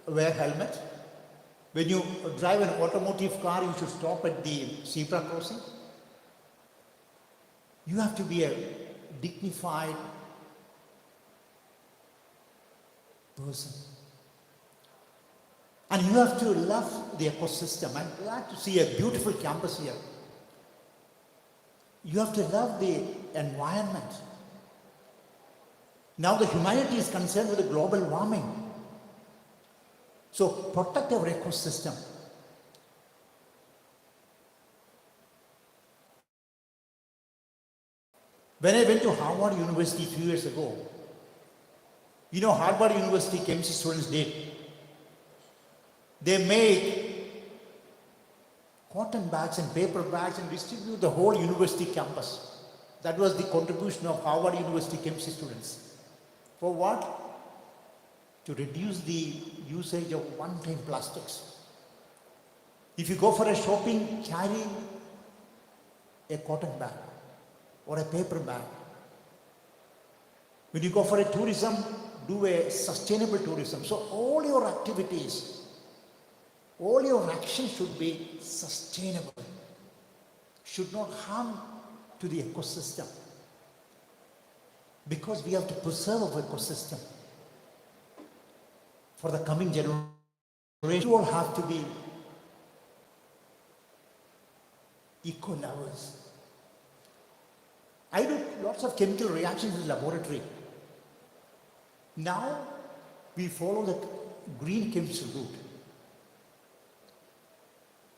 wear helmet. When you drive an automotive car, you should stop at the zebra crossing. You have to be a dignified person. And you have to love the ecosystem. I'm glad to see a beautiful campus here. You have to love the environment. Now the humanity is concerned with the global warming. So protect our ecosystem. When I went to Harvard University a few years ago, Harvard University chemistry students did. They make cotton bags and paper bags and distribute the whole university campus. That was the contribution of Harvard University chemistry students. For what? To reduce the usage of one-time plastics. If you go for a shopping, carry a cotton bag or a paper bag. When you go for a tourism, do a sustainable tourism. So all your activities, all your actions should be sustainable, should not harm to the ecosystem. Because we have to preserve our ecosystem. For the coming generation, you all have to be eco-lovers. I do lots of chemical reactions in the laboratory. Now, we follow the green chemistry route.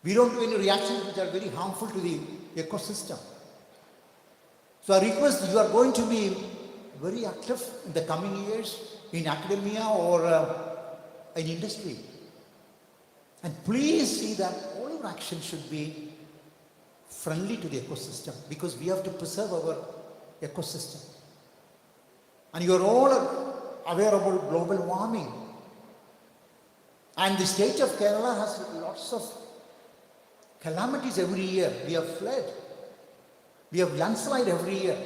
We don't do any reactions which are very harmful to the ecosystem. So I request you are going to be very active in the coming years in academia or in industry. And please see that all your actions should be friendly to the ecosystem, because we have to preserve our ecosystem. And you are all aware about global warming. And the state of Kerala has lots of calamities every year. We have flood. We have landslide every year.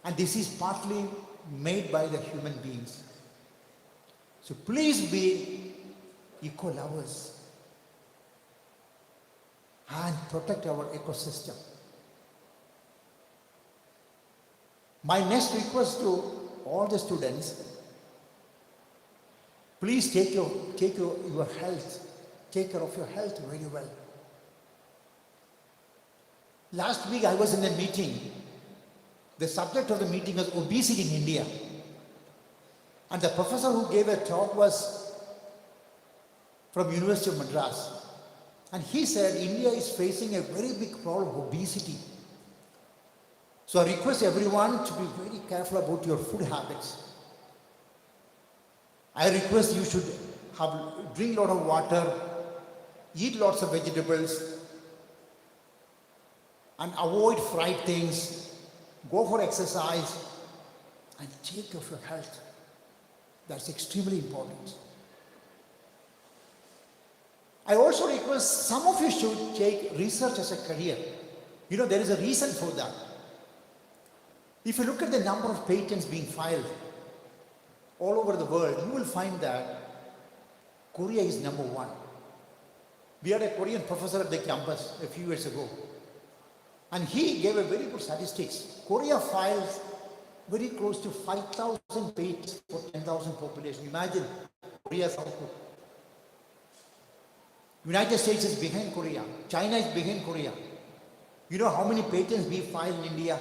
And this is partly made by the human beings. So please be eco-lovers and protect our ecosystem. My next request to all the students, please take your health, take care of your health very well. Last week I was in a meeting. The subject of the meeting was obesity in India. And the professor who gave a talk was from University of Madras. And he said India is facing a very big problem of obesity. So I request everyone to be very careful about your food habits. I request you should drink a lot of water, eat lots of vegetables, and avoid fried things, go for exercise, and take care of your health. That's extremely important. I also request some of you should take research as a career. There is a reason for that. If you look at the number of patents being filed all over the world, you will find that Korea is number one. We had a Korean professor at the campus a few years ago. And he gave a very good statistics. Korea files very close to 5,000 patents for 10,000 population. Imagine Korea's output. United States is behind Korea. China is behind Korea. You know how many patents we file in India?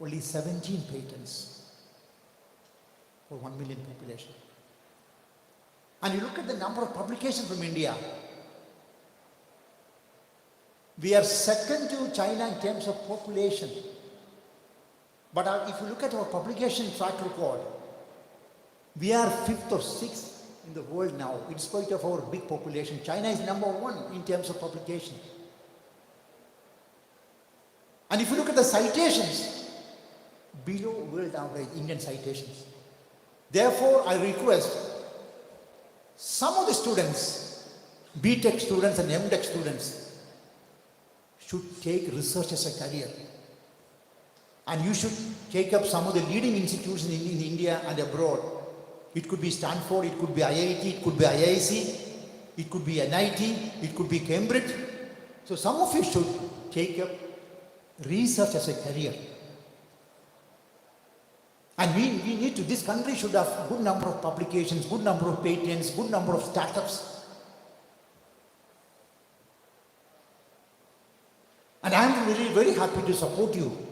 Only 17 patents for 1 million population. And you look at the number of publications from India. We are second to China in terms of population. But if you look at our publication track record, we are fifth or sixth in the world now, in spite of our big population. China is number one in terms of publication. And if you look at the citations, below world average Indian citations. Therefore, I request some of the students, BTech students and MTech students, should take research as a career. And you should take up some of the leading institutions in India and abroad. It could be Stanford, it could be IIT, it could be IIC, it could be NIT, it could be Cambridge. So some of you should take up research as a career. And we need to, this country should have good number of publications, good number of patents, good number of startups. And I am really very happy to support you.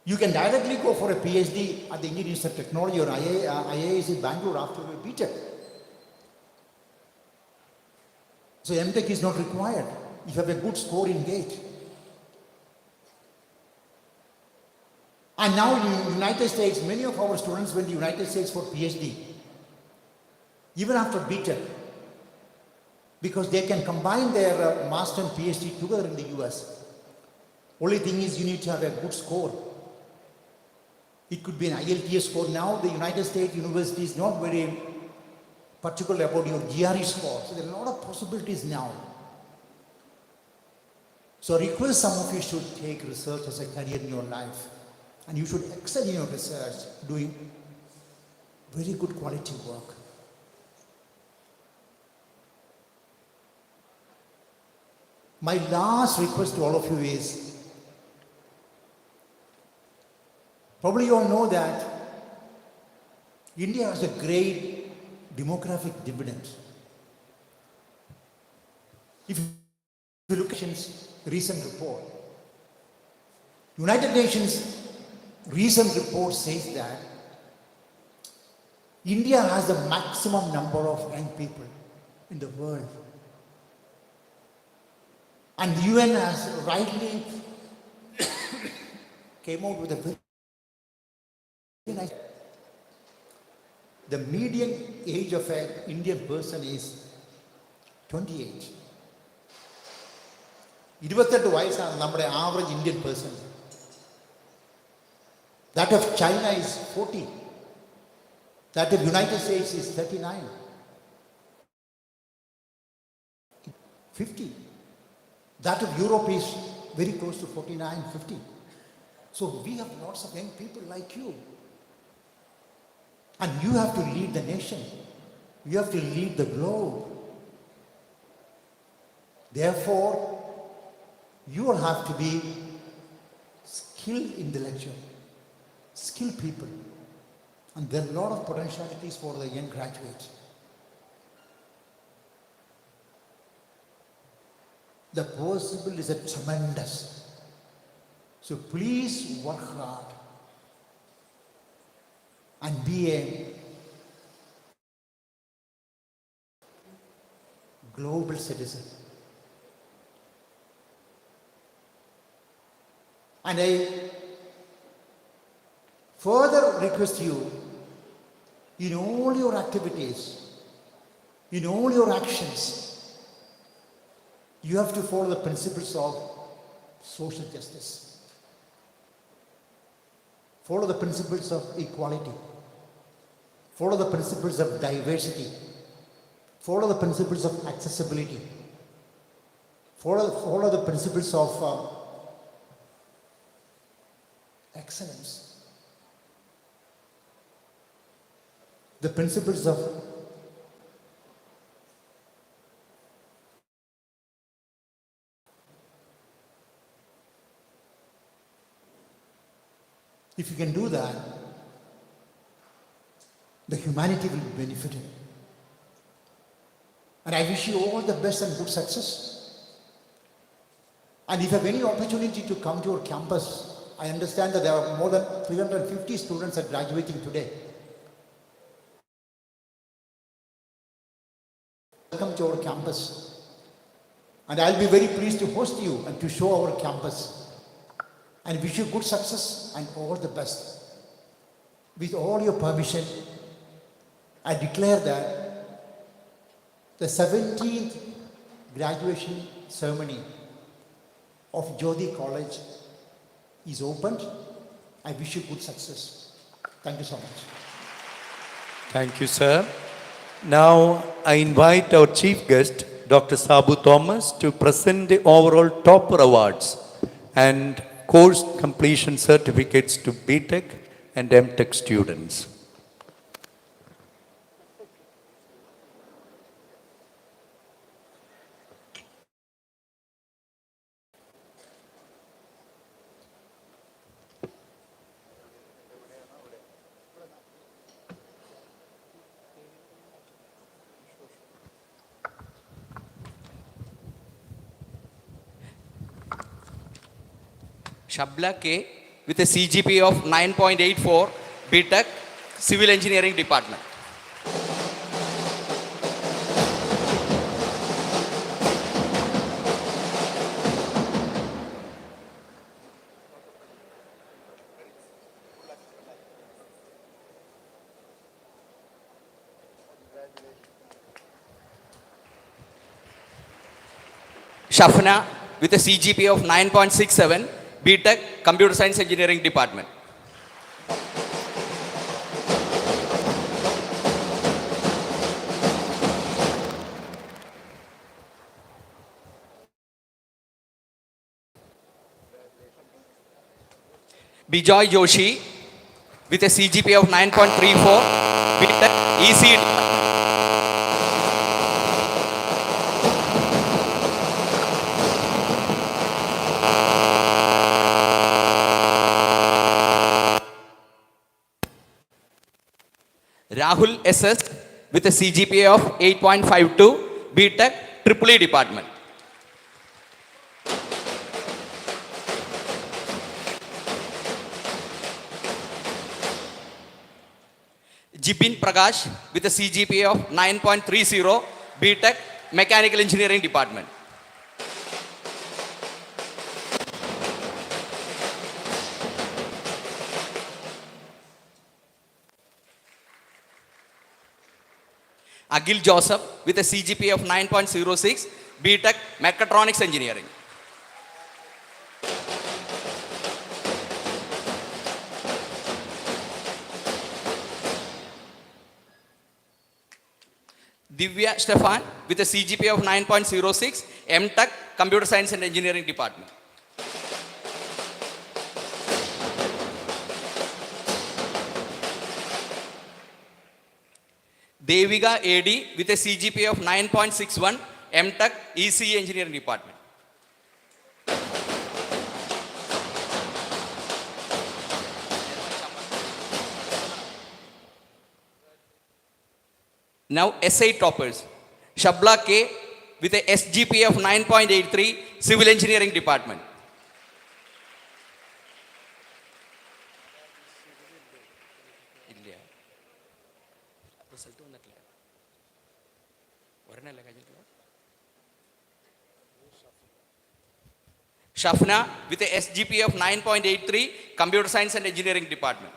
You can directly go for a PhD at the Indian Institute of Technology or IISc Bangalore after your BTech. So MTech is not required if you have a good score in GATE. And now in the United States, many of our students went to the United States for PhD, even after BTech, because they can combine their master and PhD together in the US. Only thing is you need to have a good score. It could be an IELTS score. Now the United States University is not very particular about your GRE score. So there are a lot of possibilities now. So I request some of you should take research as a career in your life. And you should excel in your research, doing very good quality work. My last request to all of you is, probably you all know that India has a great demographic dividend. If you look at the recent report, United Nations recent report says that India has the maximum number of young people in the world. And the UN has rightly came out with a very nice. The median age of an Indian person is 28. 28 വയസ്സാണ് നമ്മുടെ average Indian person. That of China is 40. That of United States is 39. 50. That of Europe is very close to 49, 50. So we have lots of young people like you. And you have to lead the nation. You have to lead the globe. Therefore, you will have to be skilled intellectual, skilled people. And there are a lot of potentialities for the young graduates. The possibility is tremendous. So please work hard and be a global citizen. And I further request you, in all your activities, in all your actions, you have to follow the principles of social justice. Follow the principles of equality. Follow the principles of diversity. Follow the principles of accessibility. Follow the principles of excellence. The principles of If you can do that, the humanity will be benefited. And I wish you all the best and good success. And if you have any opportunity to come to our campus, I understand that there are more than 350 students are graduating today. Welcome to our campus. And I'll be very pleased to host you and to show our campus. And wish you good success and all the best. With all your permission, I declare that the 17th graduation ceremony of Jyothi College is opened. I wish you good success. Thank you so much. Thank you, sir. Now I invite our chief guest, Dr. Sabu Thomas, to present the overall topper awards and course completion certificates to BTech and MTech students. Shabla K with a CGPA of 9.84, BTech, Civil Engineering Department. Shafna with a CGPA of 9.67, BTech, Computer Science Engineering Department. Bijoy Joshi with a CGPA of 9.34, BTech, EC. Rahul SS with a CGPA of 8.52, BTech, EEE Department. Jibin Prakash with a CGPA of 9.30, BTech, Mechanical Engineering Department. Agil Joseph with a CGPA of 9.06, BTech, Mechatronics Engineering. Divya Stefan with a CGPA of 9.06, MTech, Computer Science and Engineering Department. Devika AD with a CGPA of 9.61, MTech, ECE Engineering Department. Now SI toppers. Shabla K with a SGPA of 9.83, Civil Engineering Department. Shafna with a SGPA of 9.83, Computer Science and Engineering Department.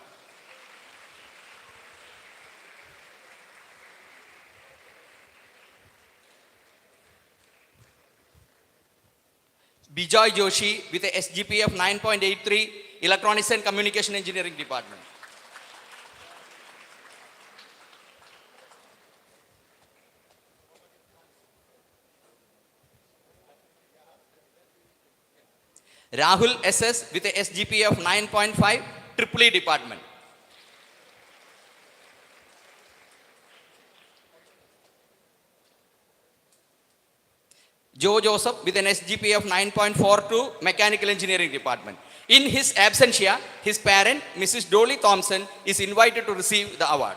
Bijoy Joshi with a SGPA of 9.83, Electronics and Communication Engineering Department. Rahul SS with a SGPA of 9.5, EEE Department. Joe Joseph with an SGPA of 9.42, Mechanical Engineering Department. In his absentia, his parent, Mrs. Dolly Thompson, is invited to receive the award.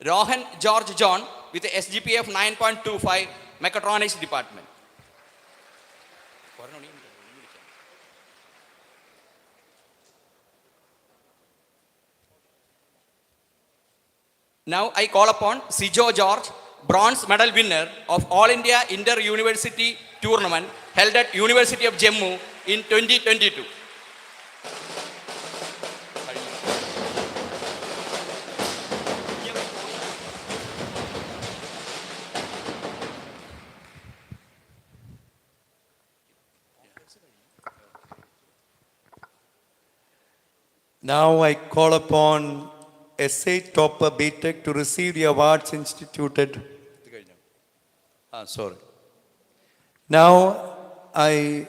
Rohan George John with a SGPA of 9.25, Mechatronics Department. Now I call upon Sijo George, bronze medal winner of All India Inter-University Tournament held at University of Jammu in 2022. Now I call upon SA Topper BTech to receive the awards instituted. Sorry. Now I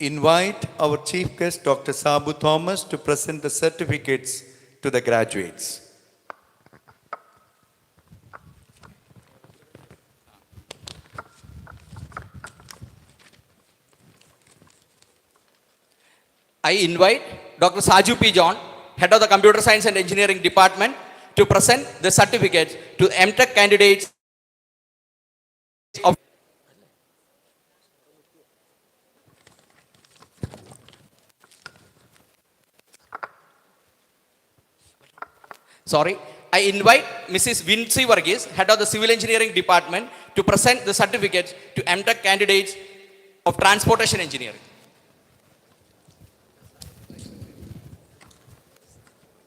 invite our chief guest, Dr. Sabu Thomas, to present the certificates to the graduates. I invite Dr. Saju P. John, head of the Computer Science and Engineering Department, to present the certificates to MTech candidates of. Sorry, I invite Mrs. Vinci Varghese, head of the Civil Engineering Department, to present the certificates to MTech candidates of Transportation Engineering.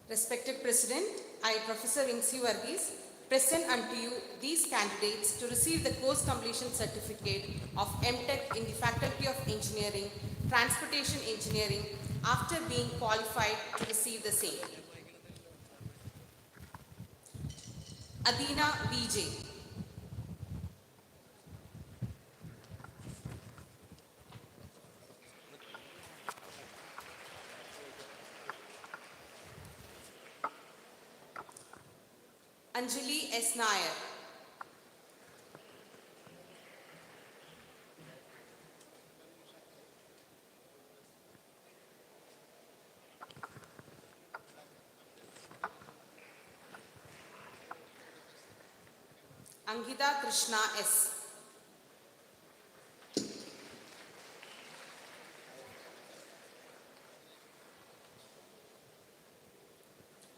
Respected President, I, Professor Vinci Varghese, present unto you these candidates to receive the course completion certificate of MTech in the Faculty of Engineering, Transportation Engineering after being qualified to receive the same. Adina VJ. Anjali S. Nair. Angita Krishna S.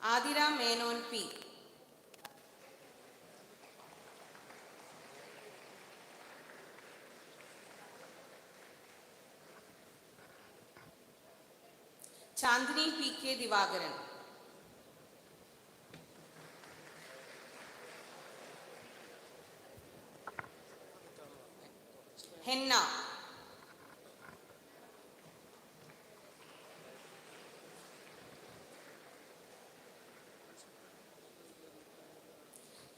Adira Menon P. Chandni P.K. Divagaran. Henna.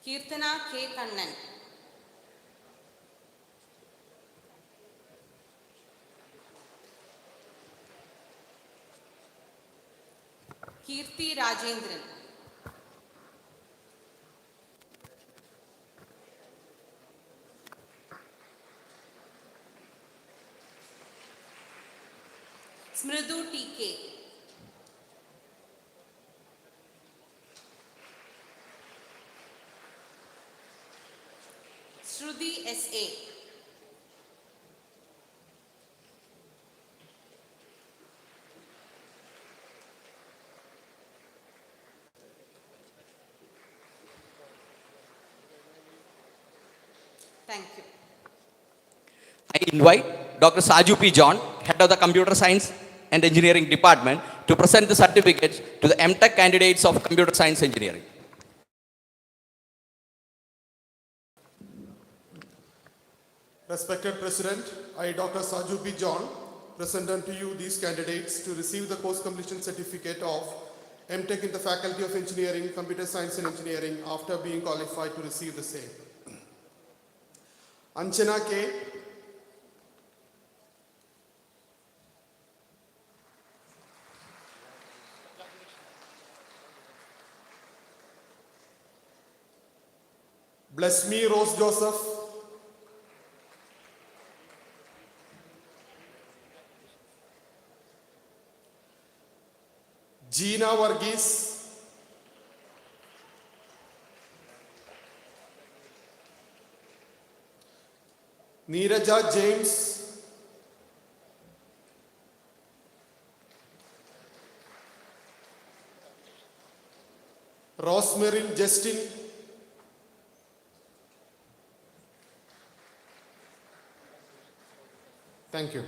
Kirtana K. Kannan. Kirti Rajendran. Smridu T.K. Shruti S.A. Thank you. I invite Dr. Saju P. John, head of the Computer Science and Engineering Department, to present the certificates to the MTech candidates of Computer Science Engineering. Respected President, I, Dr. Saju P. John, present unto you these candidates to receive the course completion certificate of MTech in the Faculty of Engineering, Computer Science and Engineering after being qualified to receive the same. Anchana K. Bless me, Rose Joseph. Gina Varghese. Neeraja James. Rosemary Justin. Thank you.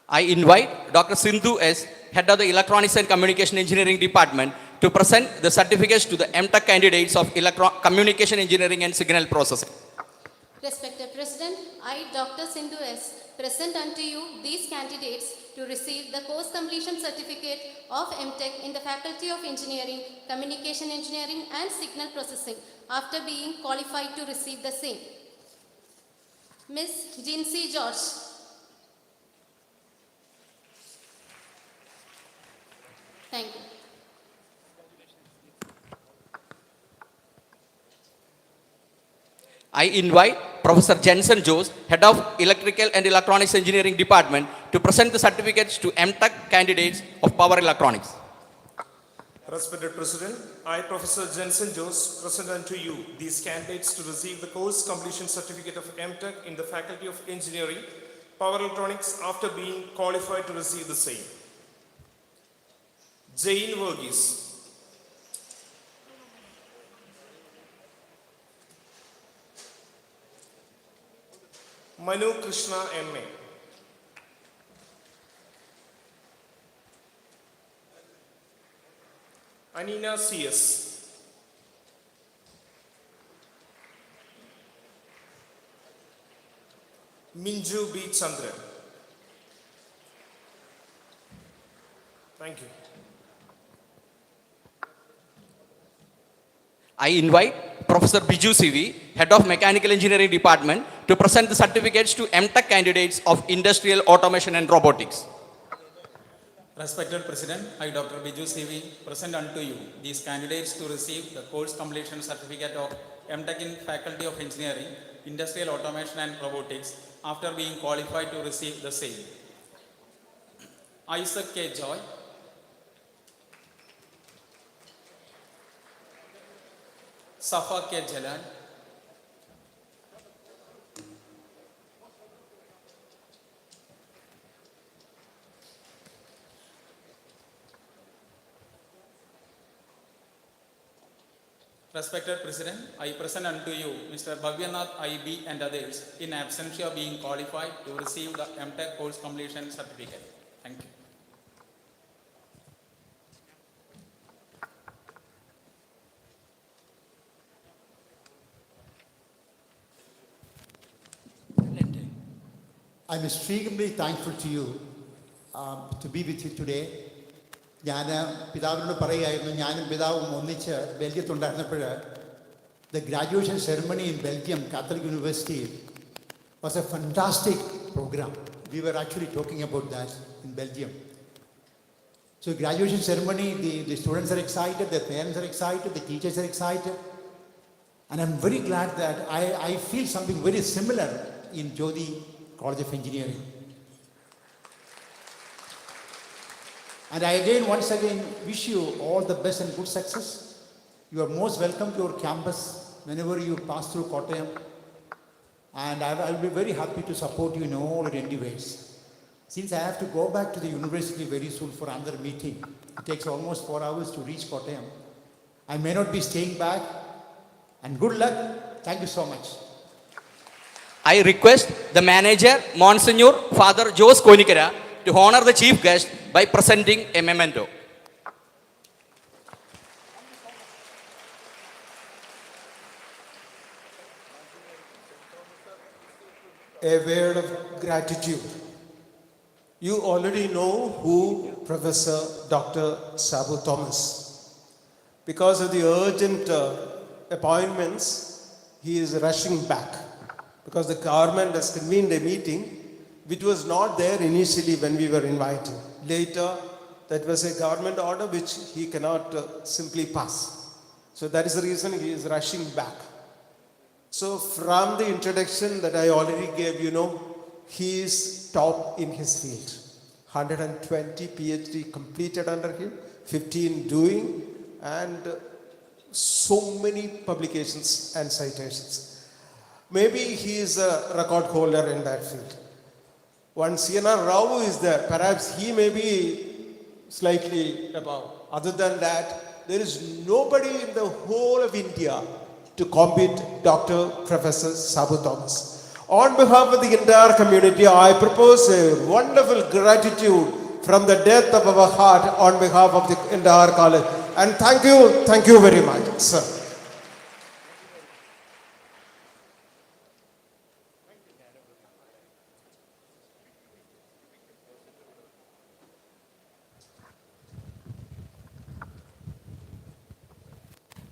I invite Dr. Sindhu S., Head of the Electronics and Communication Engineering Department, to present the certificates to the MTech candidates of Communication Engineering and Signal Processing. Respected President, I, Dr. Sindhu S., present unto you these candidates to receive the course completion certificate of MTech in the Faculty of Engineering, Communication Engineering and Signal Processing after being qualified to receive the same. Ms. Jinsey George. Thank you. I invite Professor Jensen Jose, Head of Electrical and Electronics Engineering Department, to present the certificates to MTech candidates of Power Electronics. Respected President, I, Professor Jensen Jose, present unto you these candidates to receive the course completion certificate of MTech in the Faculty of Engineering, Power Electronics after being qualified to receive the same. Jane Varghese. Manu Krishna M.A. Anina C.S. Minju B. Chandran. Thank you. I invite Professor Biju CV, Head of Mechanical Engineering Department, to present the certificates to MTech candidates of Industrial Automation and Robotics. Respected President, I, Dr. Biju CV, present unto you these candidates to receive the course completion certificate of MTech in Faculty of Engineering, Industrial Automation and Robotics after being qualified to receive the same. Isaac K. Joy. Safa K. Jalal. Respected President, I present unto you Mr. Bhavyanath IB and others in absentia being qualified to receive the MTech course completion certificate. Thank you. I'm extremely thankful to you to be with you today. ഞാൻ പിതാവിനോട് പറയുകയായിരുന്നു, ഞാനും പിതാവും ഒന്നിച്ച് ബെൽജിയത്തുണ്ടായിരുന്നപ്പോൾ the graduation ceremony in Belgium, Catholic University, was a fantastic program. We were actually talking about that in Belgium. So graduation ceremony, the students are excited, their parents are excited, the teachers are excited. And I'm very glad that I feel something very similar in Jyothi College of Engineering. And I once again wish you all the best and good success. You are most welcome to our campus whenever you pass through Kottayam. And I will be very happy to support you in all your endeavors. Since I have to go back to the university very soon for another meeting, it takes almost 4 hours to reach Kottayam. I may not be staying back. And good luck. Thank you so much. I request the manager, Monsignor Father Jose Konikara, to honor the chief guest by presenting a memento. A word of gratitude. You already know who Professor Dr. Sabu Thomas. Because of the urgent appointments, he is rushing back. Because the government has convened a meeting which was not there initially when we were invited. Later, that was a government order which he cannot simply pass. So that is the reason he is rushing back. So from the introduction that I already gave, he is top in his field. 120 PhD completed under him, 15 doing, and so many publications and citations. Maybe he is a record holder in that field. One CNR Rao is there, perhaps he may be slightly above. Other than that, there is nobody in the whole of India to compete Dr. Professor Sabu Thomas. On behalf of the entire community, I propose a wonderful gratitude from the depth of our heart on behalf of the entire college. And thank you very much, sir.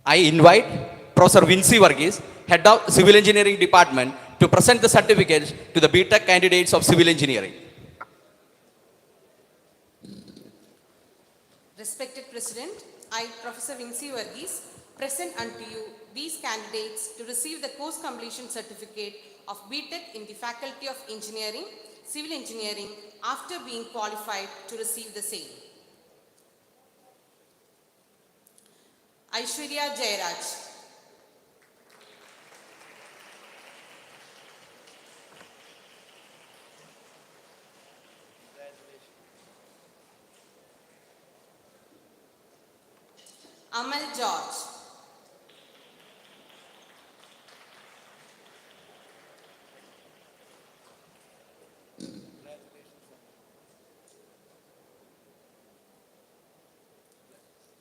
I invite Professor Vinci Varghese, Head of Civil Engineering Department, to present the certificates to the BTech candidates of Civil Engineering. Respected President, I, Professor Vinci Varghese, present unto you these candidates to receive the course completion certificate of BTech in the Faculty of Engineering, Civil Engineering, after being qualified to receive the same. Aishwarya Jairaj. Amal George.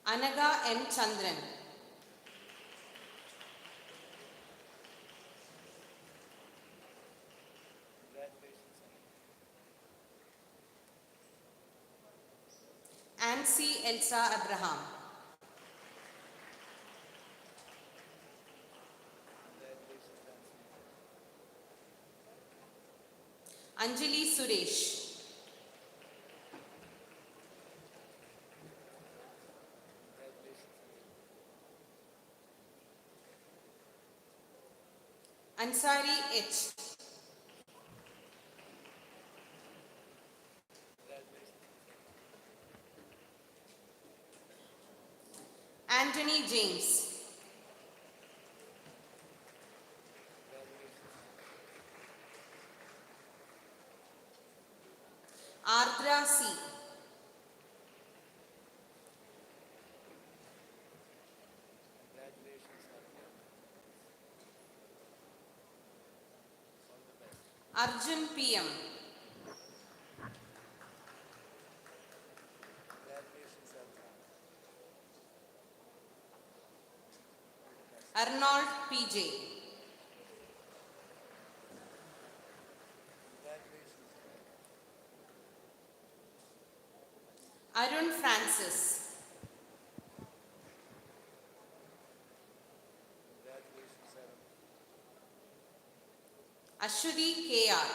Anaga M. Chandran. Nancy Elsa Abraham. Anjali Suresh. Ansari H. Anthony James. Ardra C. Arjun PM. Arnold PJ. Arun Francis. Ashwini KR.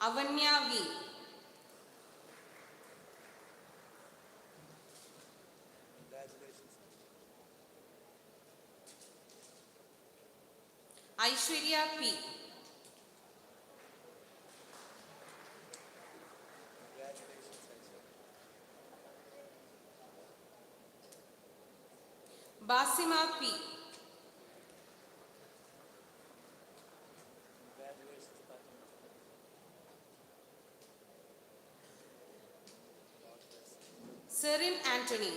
Avanya V. Aishwarya P. Basima P. Serin Anthony.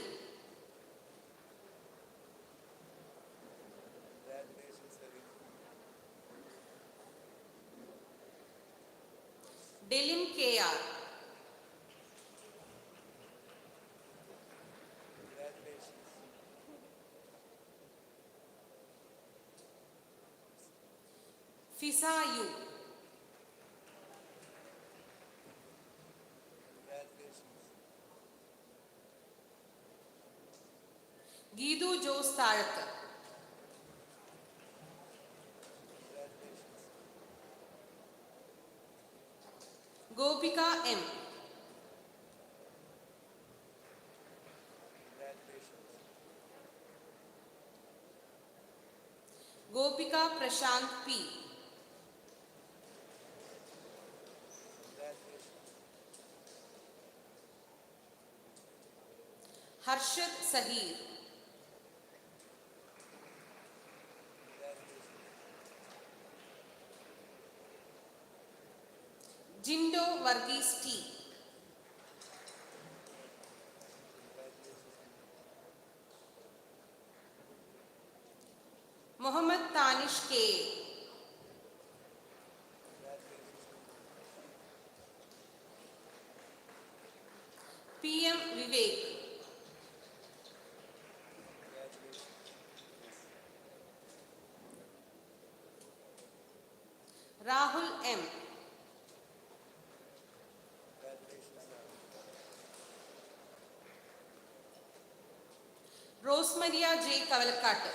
Delin KR. Fisa U. Gidu Jose Tharak. Gopika M. Gopika Prashant P. Harshad Sahir. Jindo Varghese T. Mohammad Tanish K. PM Vivek. Rahul M. Rosemaria J. Kavalakattu.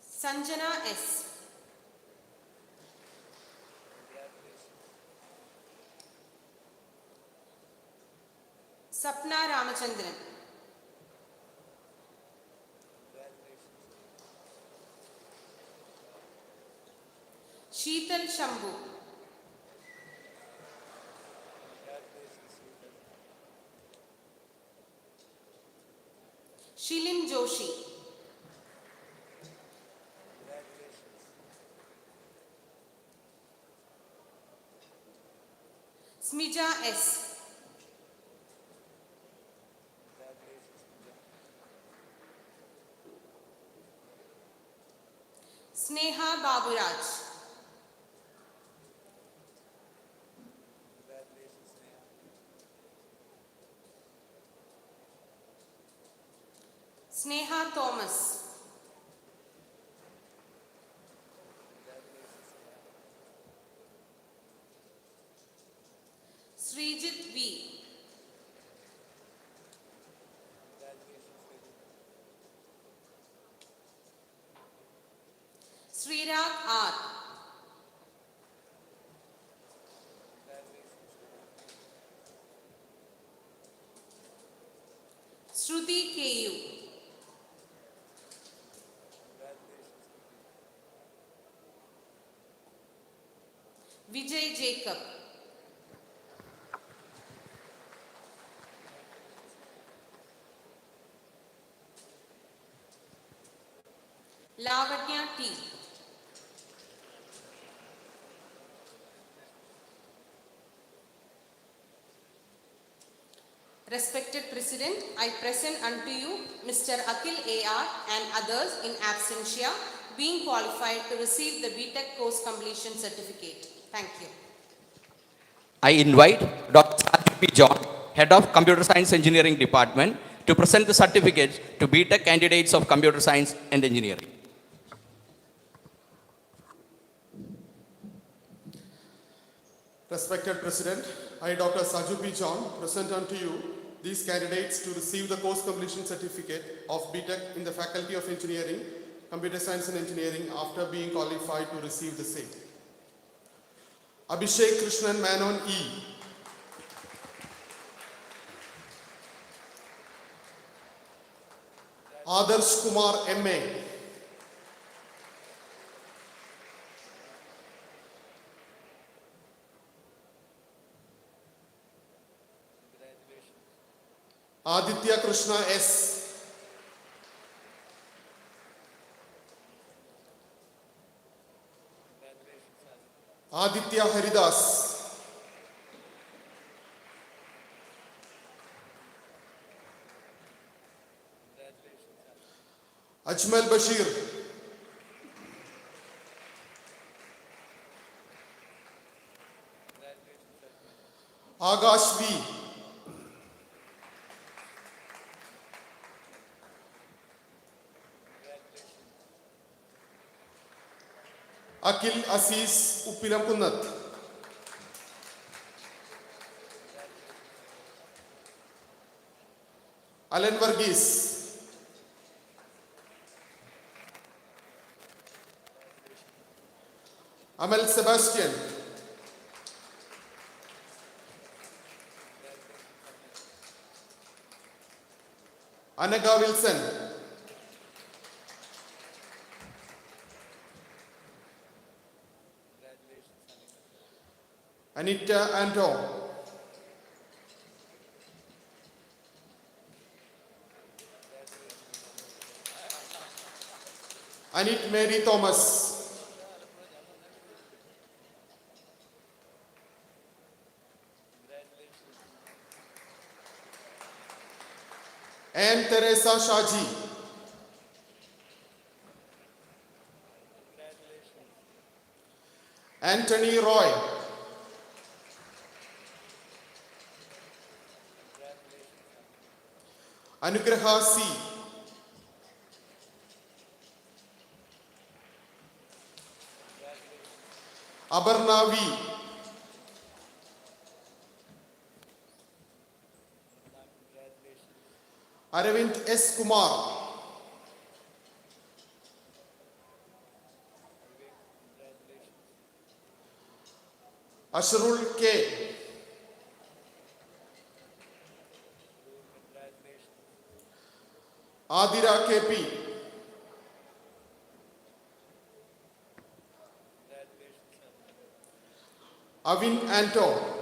Sanjana S. Sapna Ramachandran. Sheetal Shambhu. Shilin Joshi. Smija S. Sneha Baburaj. Sneha Thomas. Srijit V. Srirag R. Shruti KU. Vijay Jacob. Lavanya T. Respected President, I present unto you Mr. Akil A.R. and others in absentia being qualified to receive the BTech course completion certificate. Thank you. I invite Dr. Sajid P. John, Head of Computer Science Engineering Department, to present the certificates to BTech candidates of Computer Science and Engineering. Respected President, I, Dr. Sajid P. John, present unto you these candidates to receive the course completion certificate of BTech in the Faculty of Engineering, Computer Science and Engineering after being qualified to receive the same. Abhishek Krishnan Menon E. Adarsh Kumar M.A. Aditya Krishna S. Aditya Haridas. Ajmal Bashir. Agash V. Akil Asis Uppilam Kunnat. Alan Varghese. Amal Sebastian, Anaga Wilson, Anita Anto, Anit Mary Thomas, Anne Teresa Shaji, Anthony Roy, Anugraha C, Abarna V, Aravind S. Kumar, Ashrul K, Adira KP, Avin Anto,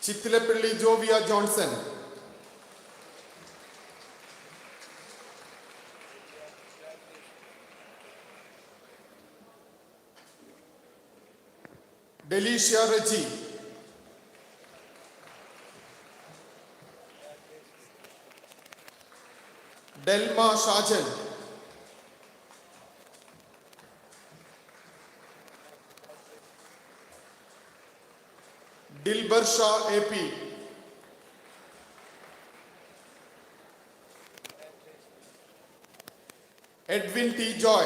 Chittilepalli Jovia Johnson, Delicia Reggie, Delma Shajan, Dilbar Shah AP, Edwin T. Joy,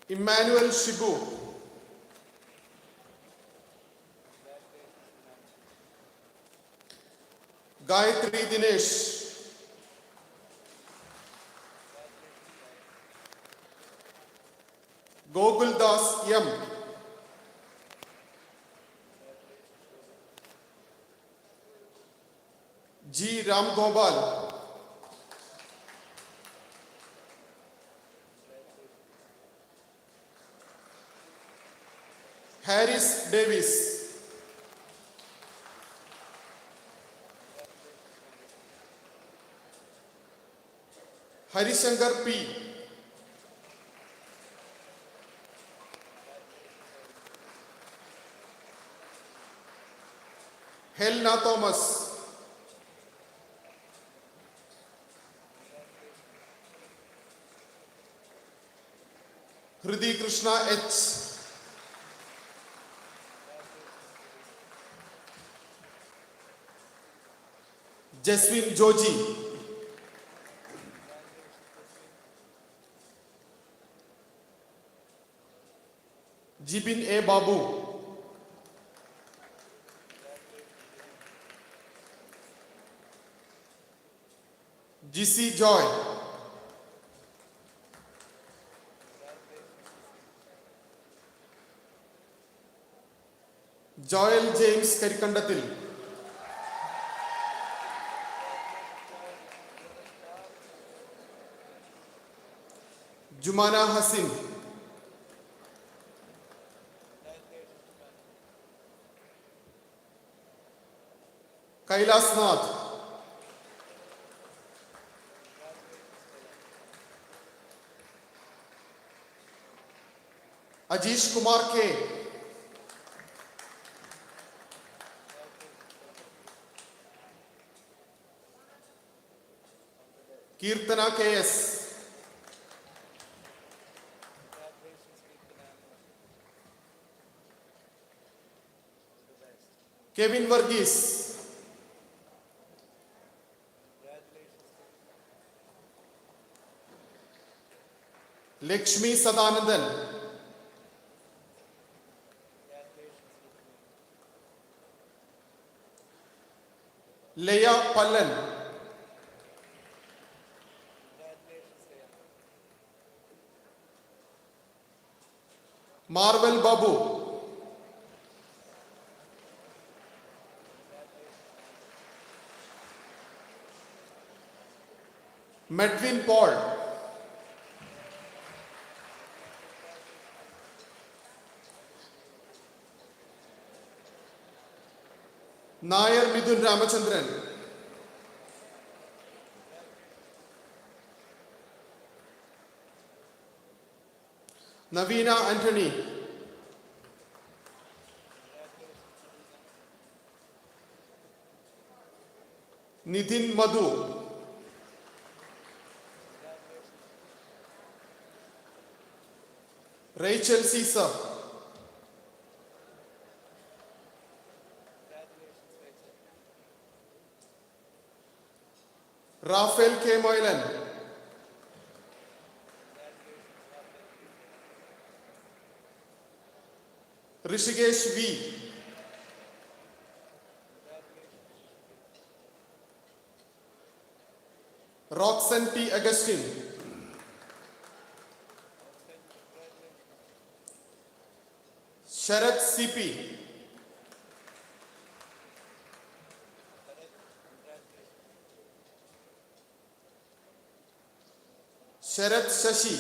Emmanuel Shibu, Gayatri Dinesh, Gogul Das M, G. Ram Gopal, Harris Davis, Harishankar P, Helena Thomas, Hridi Krishna H, Jaswin Joji, Jibin A. Babu, GC Joy, Joel James Karikandatil, Jumana Hasim, Kailas Nath, Ajish Kumar K, Kirtana KS, Kevin Varghese, Lakshmi Sadanandan, Leia Pallan. Marvel Babu. Medwin Paul. Nair Midun Ramachandran. Navina Anthony. Nitin Madhu. Rachel Caesar. Raphael K. Moylan. Rishikesh V. Roxanne P. Agustin. Sharat CP. Sharat Shashi.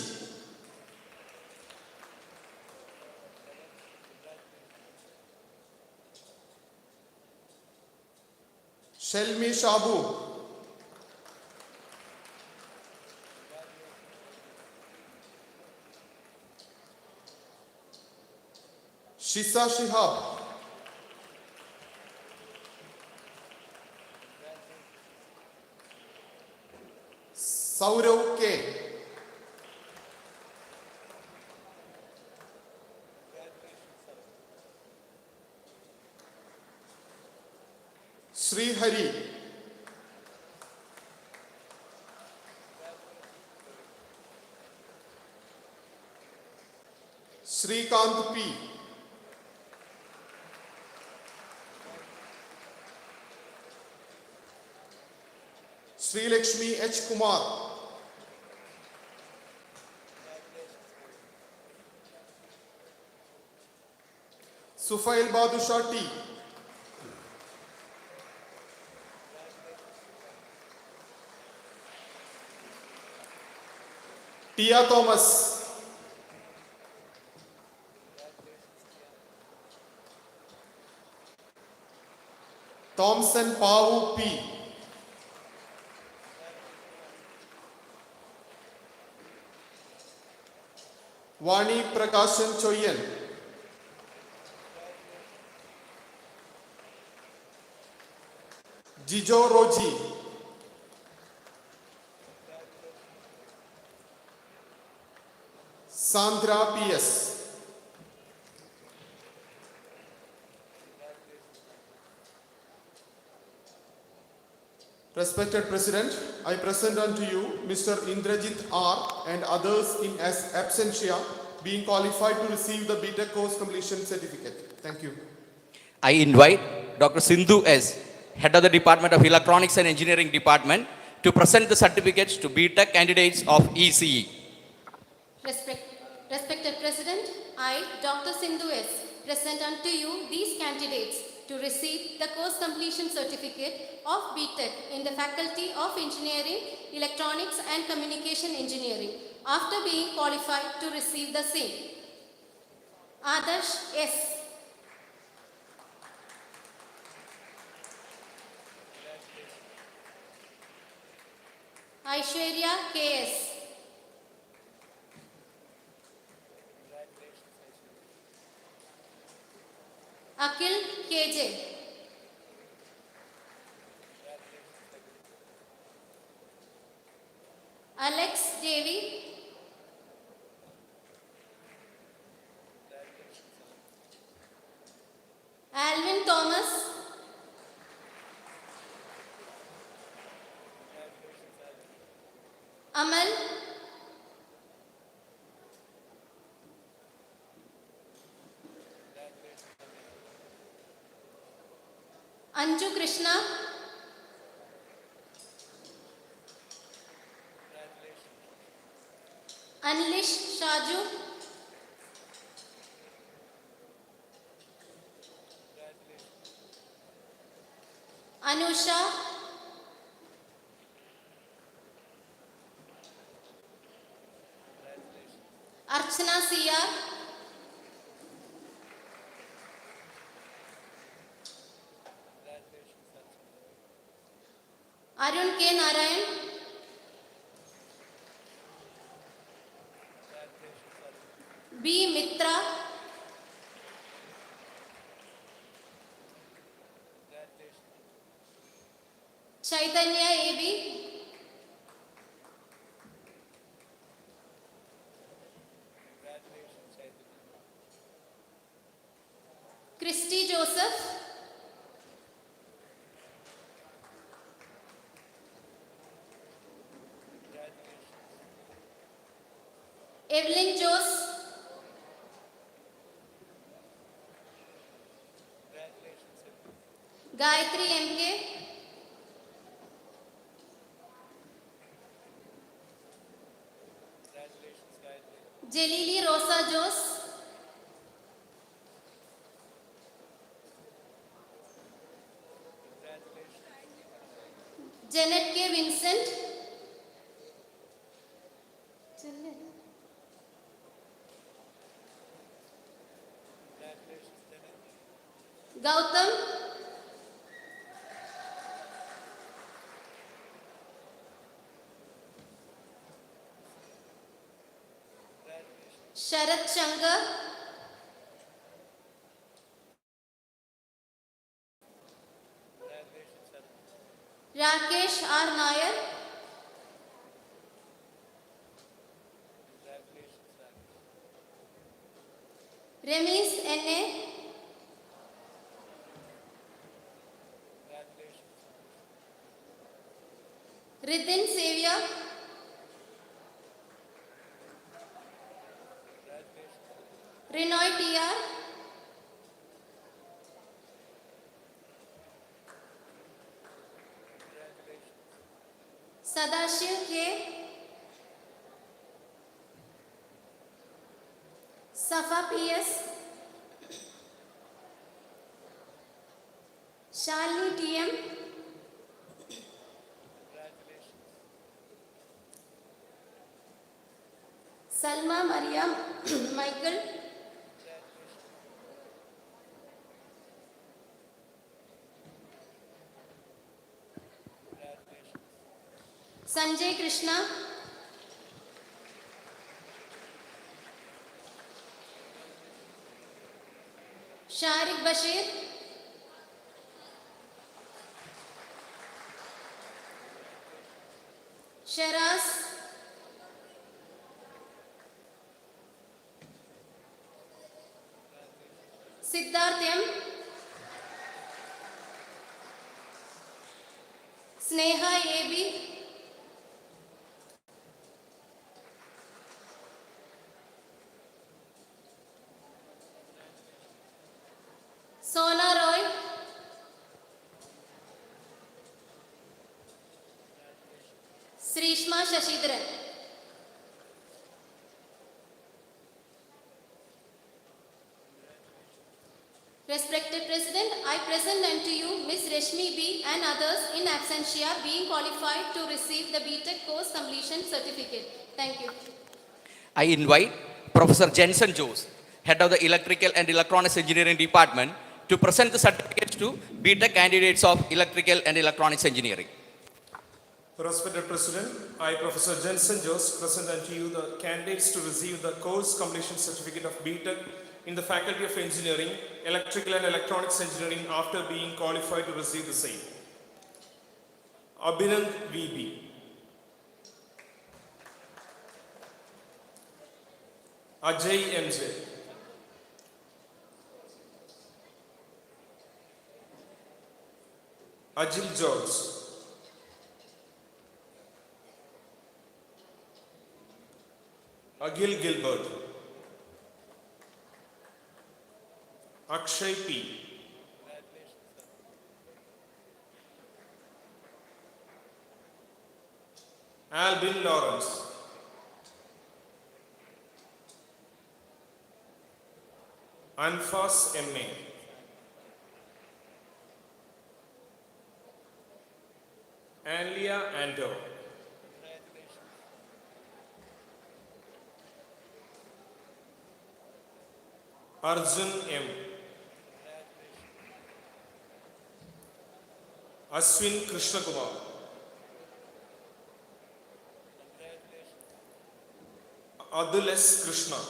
Shelmi Shabu. Shisa Shihab. Saurav K. Sri Hari. Srikant P. Sri Lakshmi H. Kumar. Sufail Badusha T. Tia Thomas. Thompson Pau P. Vani Prakashan Choyan. Jijo Roji. Sandra PS. Respected President, I present unto you Mr. Indrajit R. and others in as absentia being qualified to receive the BTech course completion certificate. Thank you. I invite Dr. Sindhu S., Head of the Department of Electronics and Engineering Department, to present the certificates to BTech candidates of ECE. Respected President, I, Dr. Sindhu S., present unto you these candidates to receive the course completion certificate of BTech in the Faculty of Engineering, Electronics and Communication Engineering after being qualified to receive the same. Adarsh S. Aishwarya K.S. Akhil K.J. Alex Devi. Alvin Thomas. Amal. Anju Krishna. Anilish Shaju, Anusha, Archana CR, Arun K. Narayan, B. Mitra, Chaitanya AB, Christy Joseph, Evelyn Jose, Gayatri MK, Jelili Rosa Jose, Janet K. Vincent, Gautam, Sharat Shankar, Rakesh R. Nair, Remis N.A., Ridin Xavier, Renoy TR, Sadashiv K, Safa PS, Shalini TM, Salma Mariam Michael, Sanjay Krishna, Sharik Bashir, Sheraz, Siddharth M, Sneha AB, Sona Roy, Srishma Shashidharan. Respected President, I present unto you Ms. Reshmi B. and others in absentia being qualified to receive the BTech course completion certificate. Thank you. I invite Professor Jensen Jose, Head of the Electrical and Electronics Engineering Department, to present the certificates to BTech candidates of Electrical and Electronics Engineering. Respected President, I, Professor Jensen Jose, present unto you the candidates to receive the course completion certificate of BTech in the Faculty of Engineering, Electrical and Electronics Engineering after being qualified to receive the same. Abhinand VB, Ajay MJ, Ajil George, Agil Gilbert, Akshay P, Albin Lawrence, Anfas MA. Anlia Ando. Arjun M. Aswin Krishnakumar. Adul S. Krishna.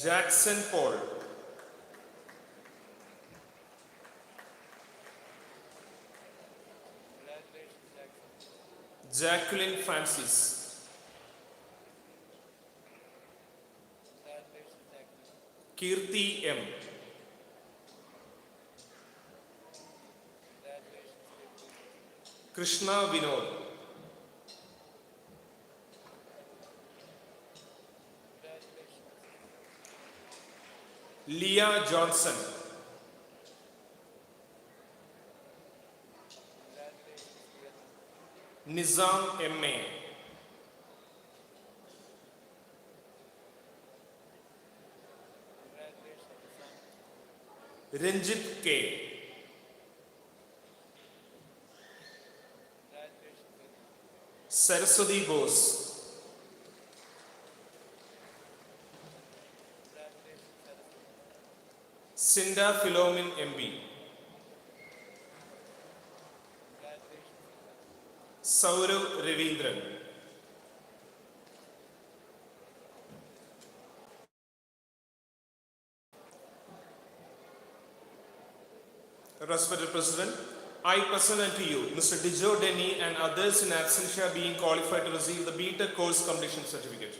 Jackson Paul. Jacqueline Francis. Kirti M. Krishna Vinod. Leah Johnson. Nizam MA. Ranjit K. Saraswati Bose. Cinda Philomin MB. Saurav Ravindran. Respected President, I present unto you Mr. Dijo Denny and others in absentia being qualified to receive the BTech course completion certificate.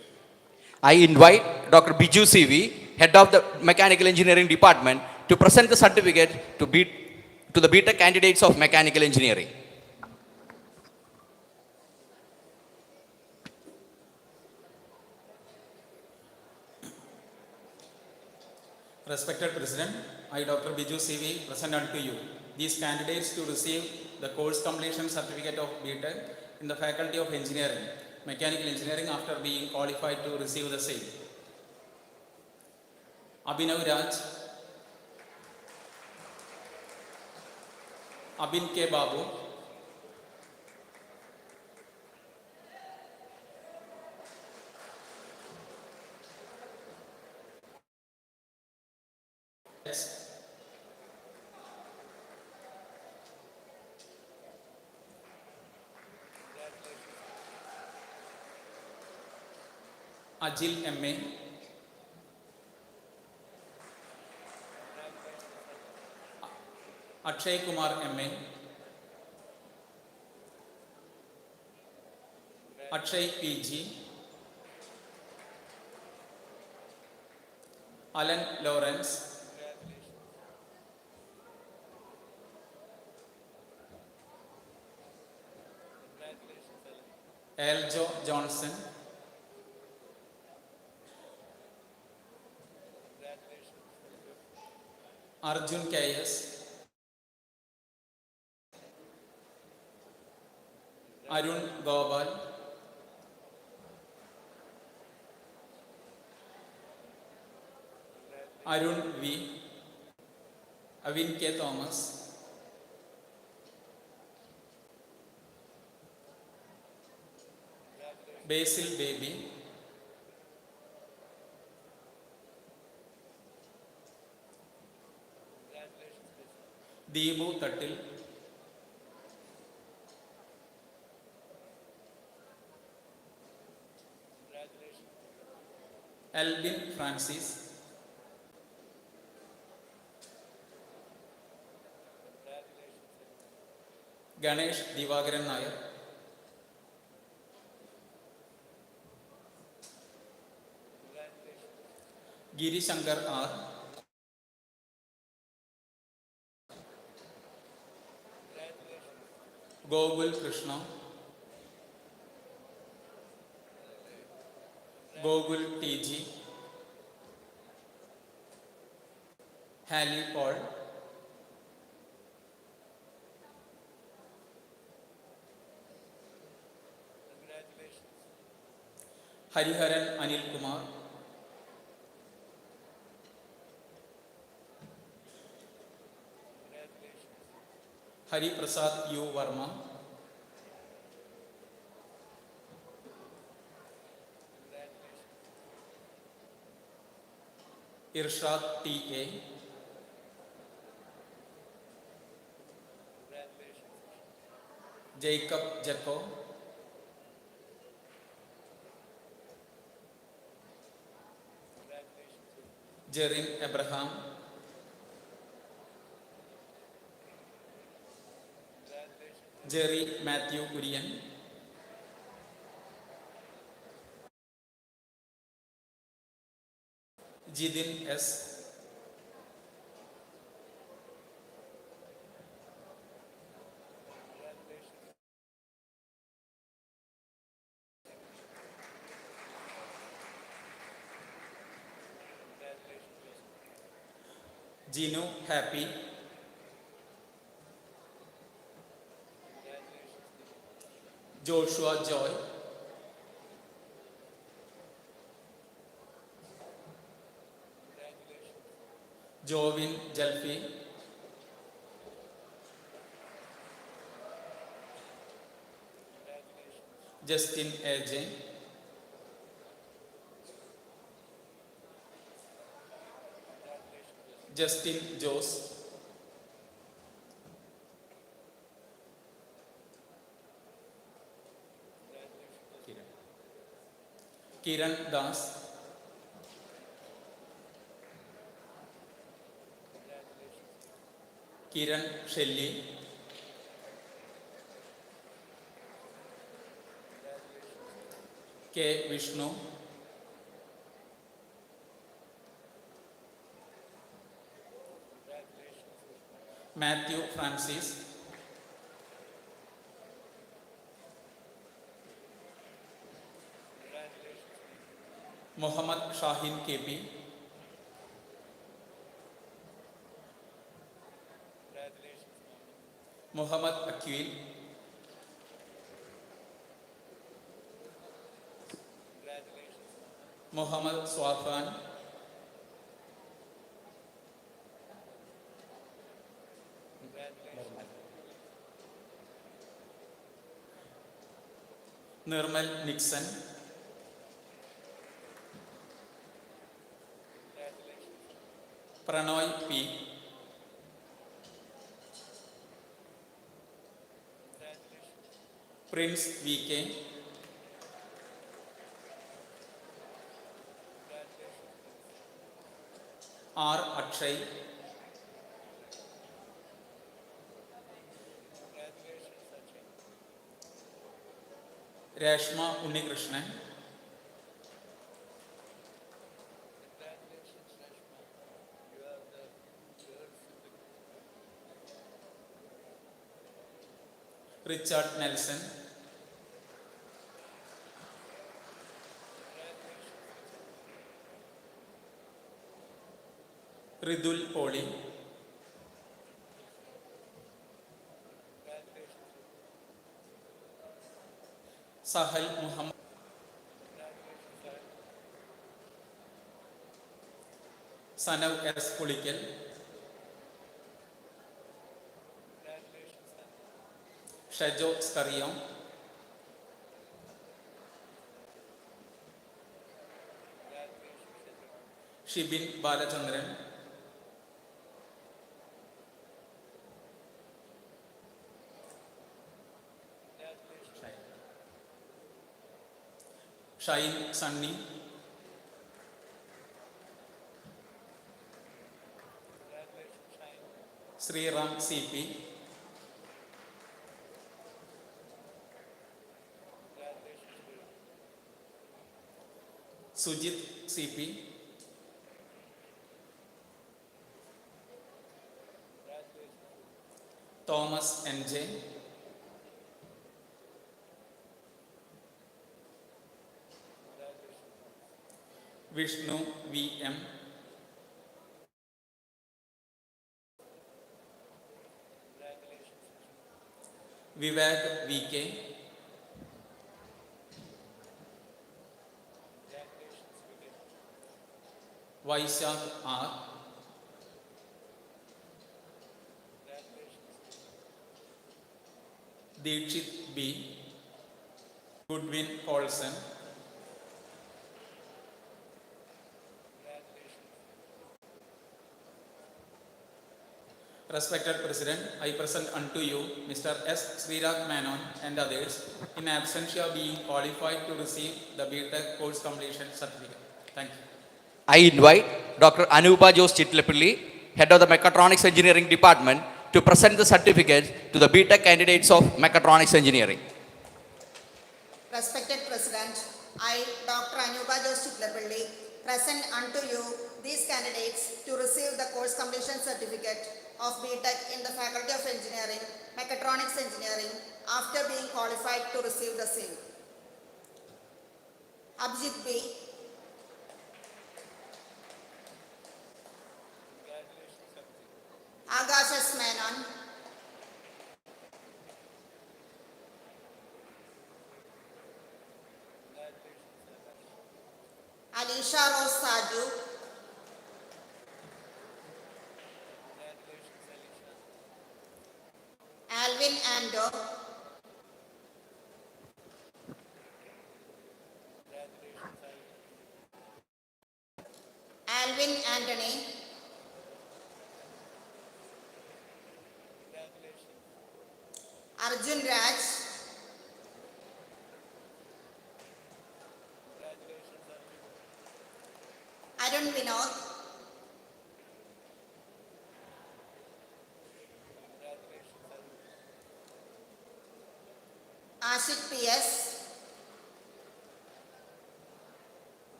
I invite Dr. Biju CV, Head of the Mechanical Engineering Department, to present the certificate to the BTech candidates of Mechanical Engineering. Respected President, I, Dr. Biju CV, present unto you these candidates to receive the course completion certificate of BTech in the Faculty of Engineering, Mechanical Engineering after being qualified to receive the same. Abhinav Raj, Abhin K. Babu, Ajil MA, Akshay Kumar MA, Akshay PG, Alan Lawrence, Eljo Johnson, Arjun KS, Arun Gopal, Arun V, Avin K. Thomas, Basil Baby, Deebu Tattil, Albin Francis, Ganesh Divagaran Nair, Giri Shankar R, Gogul Krishna, Gogul TG, Hallie Paul, Hariharan Anil Kumar, Hari Prasad U. Varma, Irshad T.A., Jacob Jacko, Jerin Abraham, Jerry Matthew Kurian, Jidin S., Gino Happy, Joshua Joy, Jovin Jalfi, Justin AJ, Justin Jose, Kiran Das, Kiran Shelly, K. Vishnu, Matthew Francis, Muhammad Shahin KP, Muhammad Akil, Muhammad Swarfan, Nirmal Nixon, Pranoy P., Prince VK, R. Akshay, Rashma Unikrishnan, Richard Nelson, Ridul Poli, Sahal Muhammad, Sanav S. Pulikal, Shajo Skarion, Shibin Balachandran, Shine Sunny, Sri Ram CP, Sujit CP, Thomas NJ, Vishnu VM, Vivek VK, Vaishak R. Deekshit B. Goodwin Paulson. Respected President, I present unto you Mr. S. Srirag Menon and others in absentia being qualified to receive the BTech course completion certificate. Thank you. I invite Dr. Anupa Jose Chitlepilli, Head of the Mechatronics Engineering Department, to present the certificate to the BTech candidates of Mechatronics Engineering. Respected President, I, Dr. Anupa Jose Chitlepilli, present unto you these candidates to receive the course completion certificate of BTech in the Faculty of Engineering, Mechatronics Engineering, after being qualified to receive the same. Abhijit B. Akash S. Menon. Alisha Rose Saju. Alvin Ando. Alvin Anthony. Arjun Raj. Arun Vinod. Ashik PS.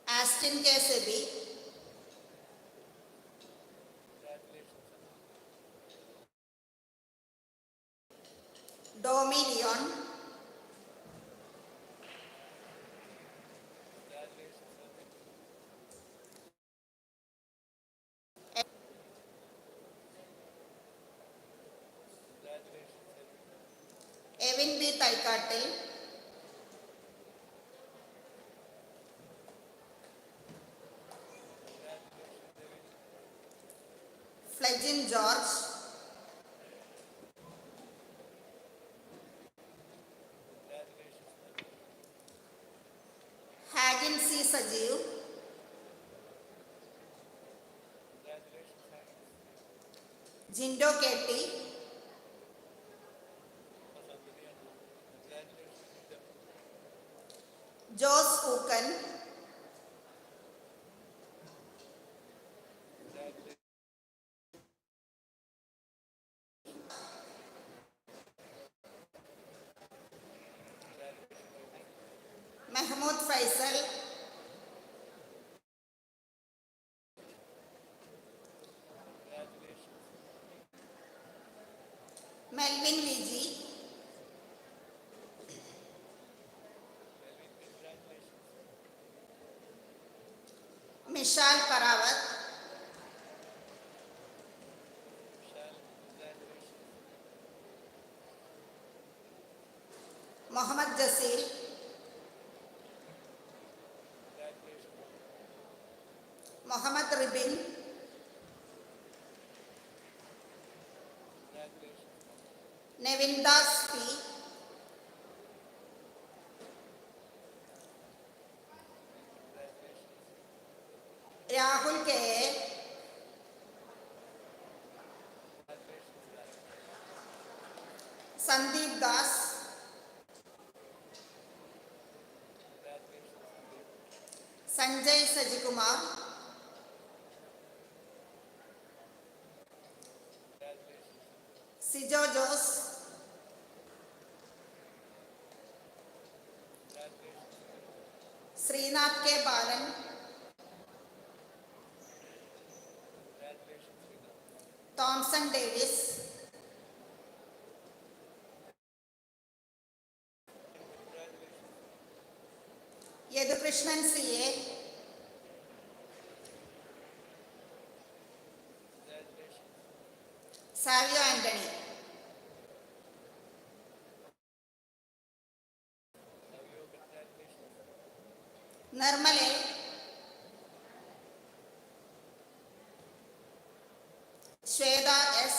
Aston K. Sebi. Domi Leon. Evin B. Taikatil. Fledgin George. Hagin C. Sajeev. Jindo Ketty. Jose Kukan. Mahmood Faisal. Melvin Viji. Mishal Parawat. Mohammad Jasir. Mohammad Ribin. Nevin Das P. Rahul K. Sandeep Das. Sanjay Sajikumar. Sijo Jose. Srinath K. Balan. Thompson Davis. Yadhukrishnan C.A. Savio Anthony. Nirmale, Shweta S,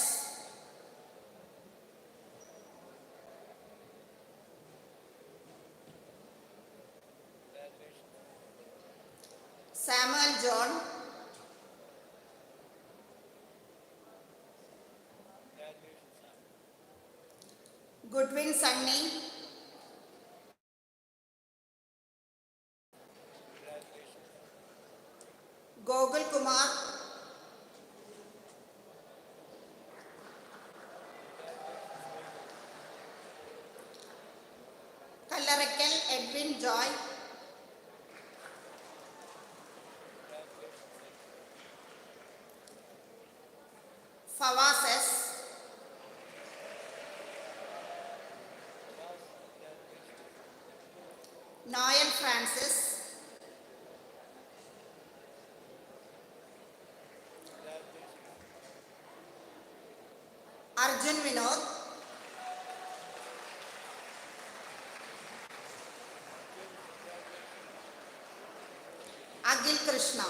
Samuel John, Goodwin Sunny, Gogul Kumar, Kallarakkal Edwin Joy, Fawaz S, Noel Francis, Arjun Vinod, Agil Krishna.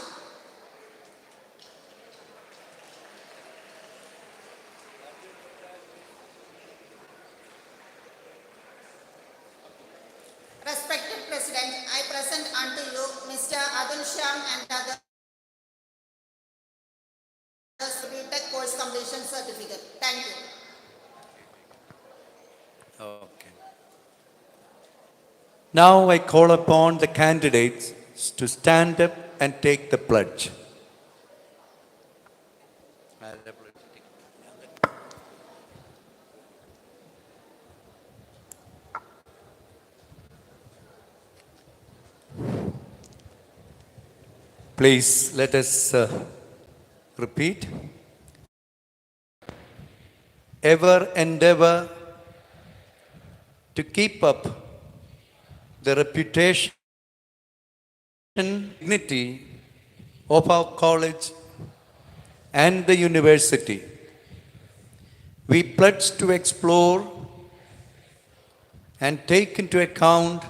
Respected President, I present unto you Mr. Adul Shyam and others BTech course completion certificate. Thank you. Okay. Now I call upon the candidates to stand up and take the pledge. Please let us repeat. Ever endeavor to keep up the reputation and dignity of our college and the university. We pledge to explore and take into account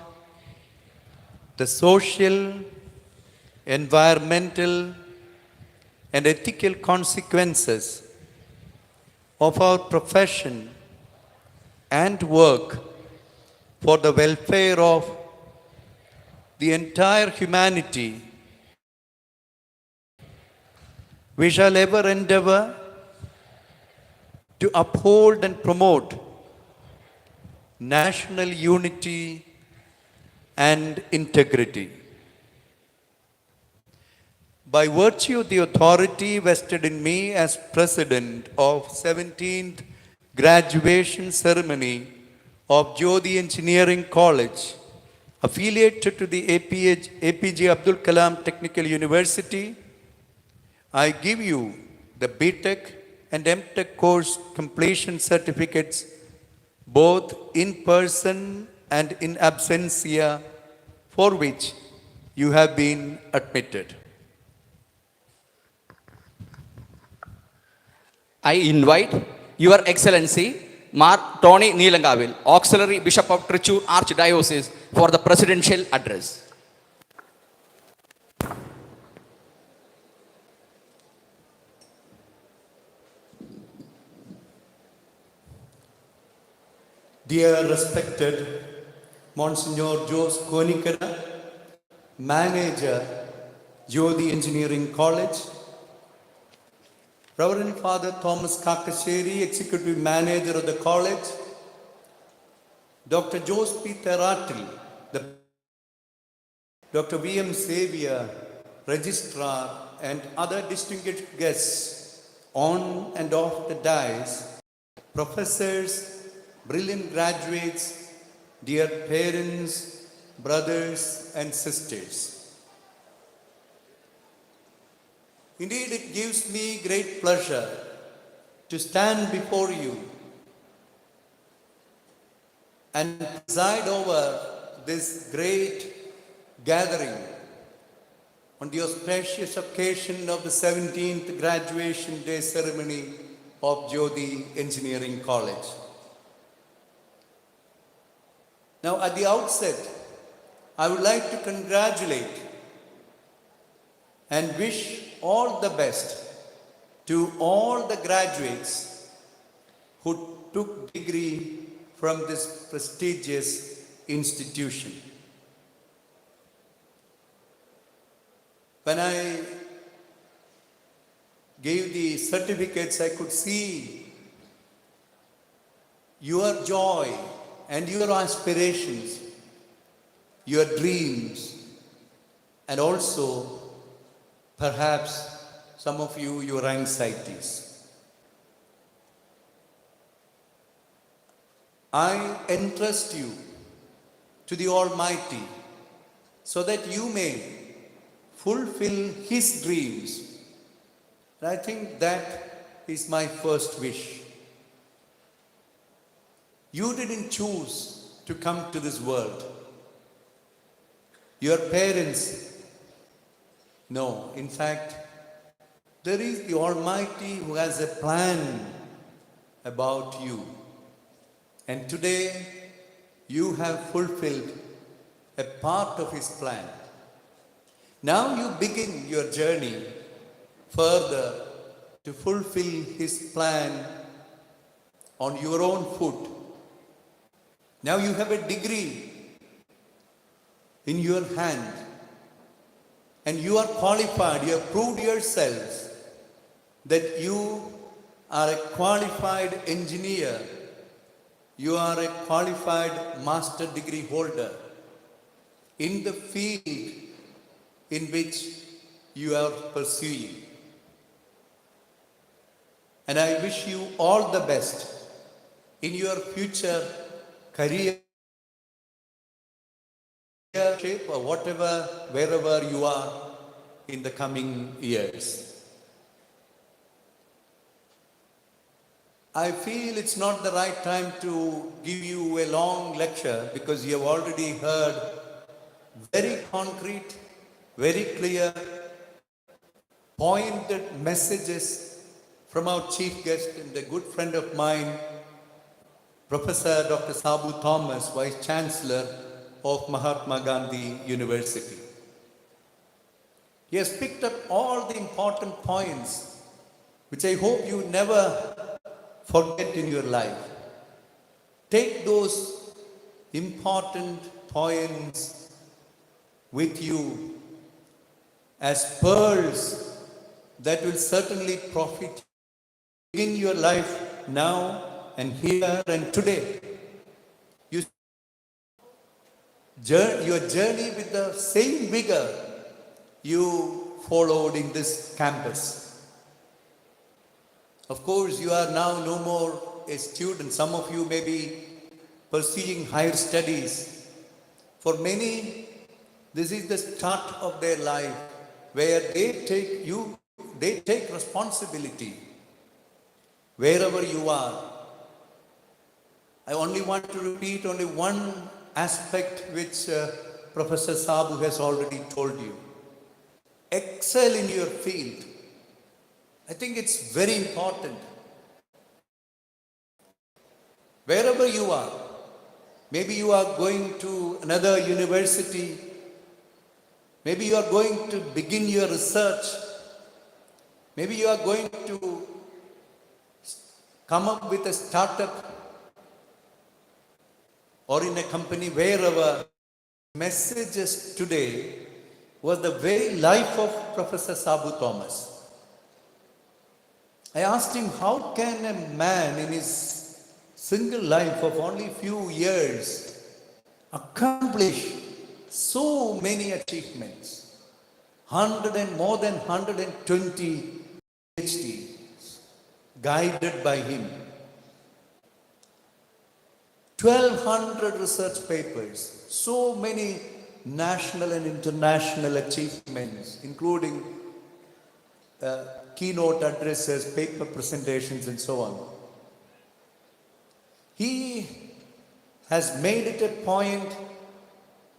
the social, environmental, and ethical consequences of our profession and work for the welfare of the entire humanity. We shall ever endeavor to uphold and promote national unity and integrity. By virtue of the authority vested in me as President of 17th graduation ceremony of Jyothi Engineering College, affiliated to the APJ Abdul Kalam Technical University, I give you the BTech and MTech course completion certificates both in person and in absentia, for which you have been admitted. I invite Your Excellency Mar Tony Neelangavil, Auxiliary Bishop of Trichur Archdiocese, for the presidential address. Dear respected Monsignor Jose Konikara, Manager, Jyothi Engineering College, Reverend Father Thomas Kakasheri, Executive Manager of the College, Dr. Jose P. Theratil, Dr. V.M. Xavier, Registrar, and other distinguished guests on and off the dais, professors, brilliant graduates, dear parents, brothers, and sisters. Indeed, it gives me great pleasure to stand before you and preside over this great gathering on the auspicious occasion of the 17th graduation day ceremony of Jyothi Engineering College. Now, at the outset, I would like to congratulate and wish all the best to all the graduates who took degree from this prestigious institution. When I gave the certificates, I could see your joy and your aspirations, your dreams, and also perhaps some of you, your anxieties. I entrust you to the Almighty so that you may fulfill His dreams. And I think that is my first wish. You didn't choose to come to this world. Your parents, no. In fact, there is the Almighty who has a plan about you. And today, you have fulfilled a part of His plan. Now you begin your journey further to fulfill His plan on your own foot. Now you have a degree in your hand and you are qualified, you have proved yourselves that you are a qualified engineer, you are a qualified master degree holder in the field in which you are pursuing. And I wish you all the best in your future career, shape, or whatever, wherever you are in the coming years. I feel it's not the right time to give you a long lecture because you have already heard very concrete, very clear, pointed messages from our chief guest and a good friend of mine, Professor Dr. Sabu Thomas, Vice Chancellor of Mahatma Gandhi University. He has picked up all the important points which I hope you never forget in your life. Take those important points with you as pearls that will certainly profit in your life now and here and today. Your journey with the same vigor you followed in this campus. Of course, you are now no more a student. Some of you may be pursuing higher studies. For many, this is the start of their life where they take responsibility wherever you are. I only want to repeat only one aspect which Professor Sabu has already told you. Excel in your field. I think it's very important. Wherever you are, maybe you are going to another university, maybe you are going to begin your research, maybe you are going to come up with a startup or in a company, wherever. Messages today was the very life of Professor Sabu Thomas. I asked him, how can a man in his single life of only few years accomplish so many achievements? More than 120 PhDs guided by him. 1,200 research papers, so many national and international achievements, including keynote addresses, paper presentations, and so on. He has made it a point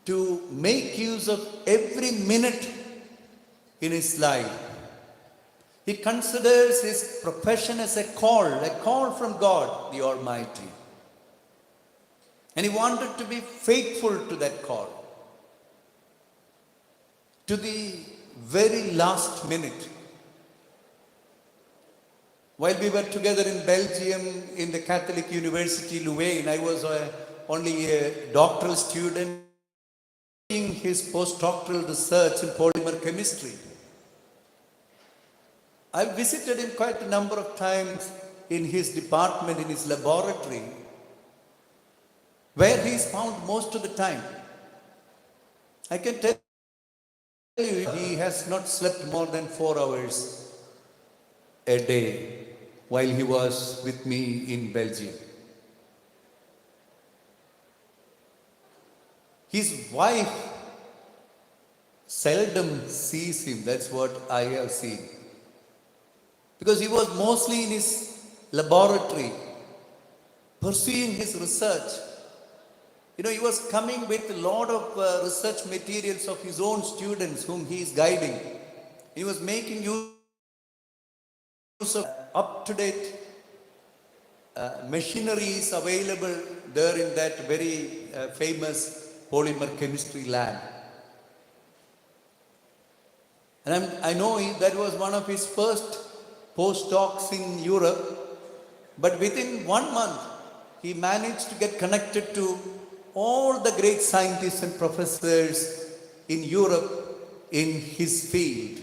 to make use of every minute in his life. He considers his profession as a call from God, the Almighty. And he wanted to be faithful to that call. To the very last minute. While we were together in Belgium in the Catholic University Louvain, I was only a doctoral student doing his postdoctoral research in polymer chemistry. I visited him quite a number of times in his department, in his laboratory, where he is found most of the time. I can tell you, he has not slept more than 4 hours a day while he was with me in Belgium. His wife seldom sees him, that's what I have seen. Because he was mostly in his laboratory, pursuing his research. You know, he was coming with a lot of research materials of his own students whom he is guiding. He was making use of up-to-date machineries available there in that very famous polymer chemistry lab. And I know that was one of his first postdocs in Europe, but within 1 month, he managed to get connected to all the great scientists and professors in Europe in his field.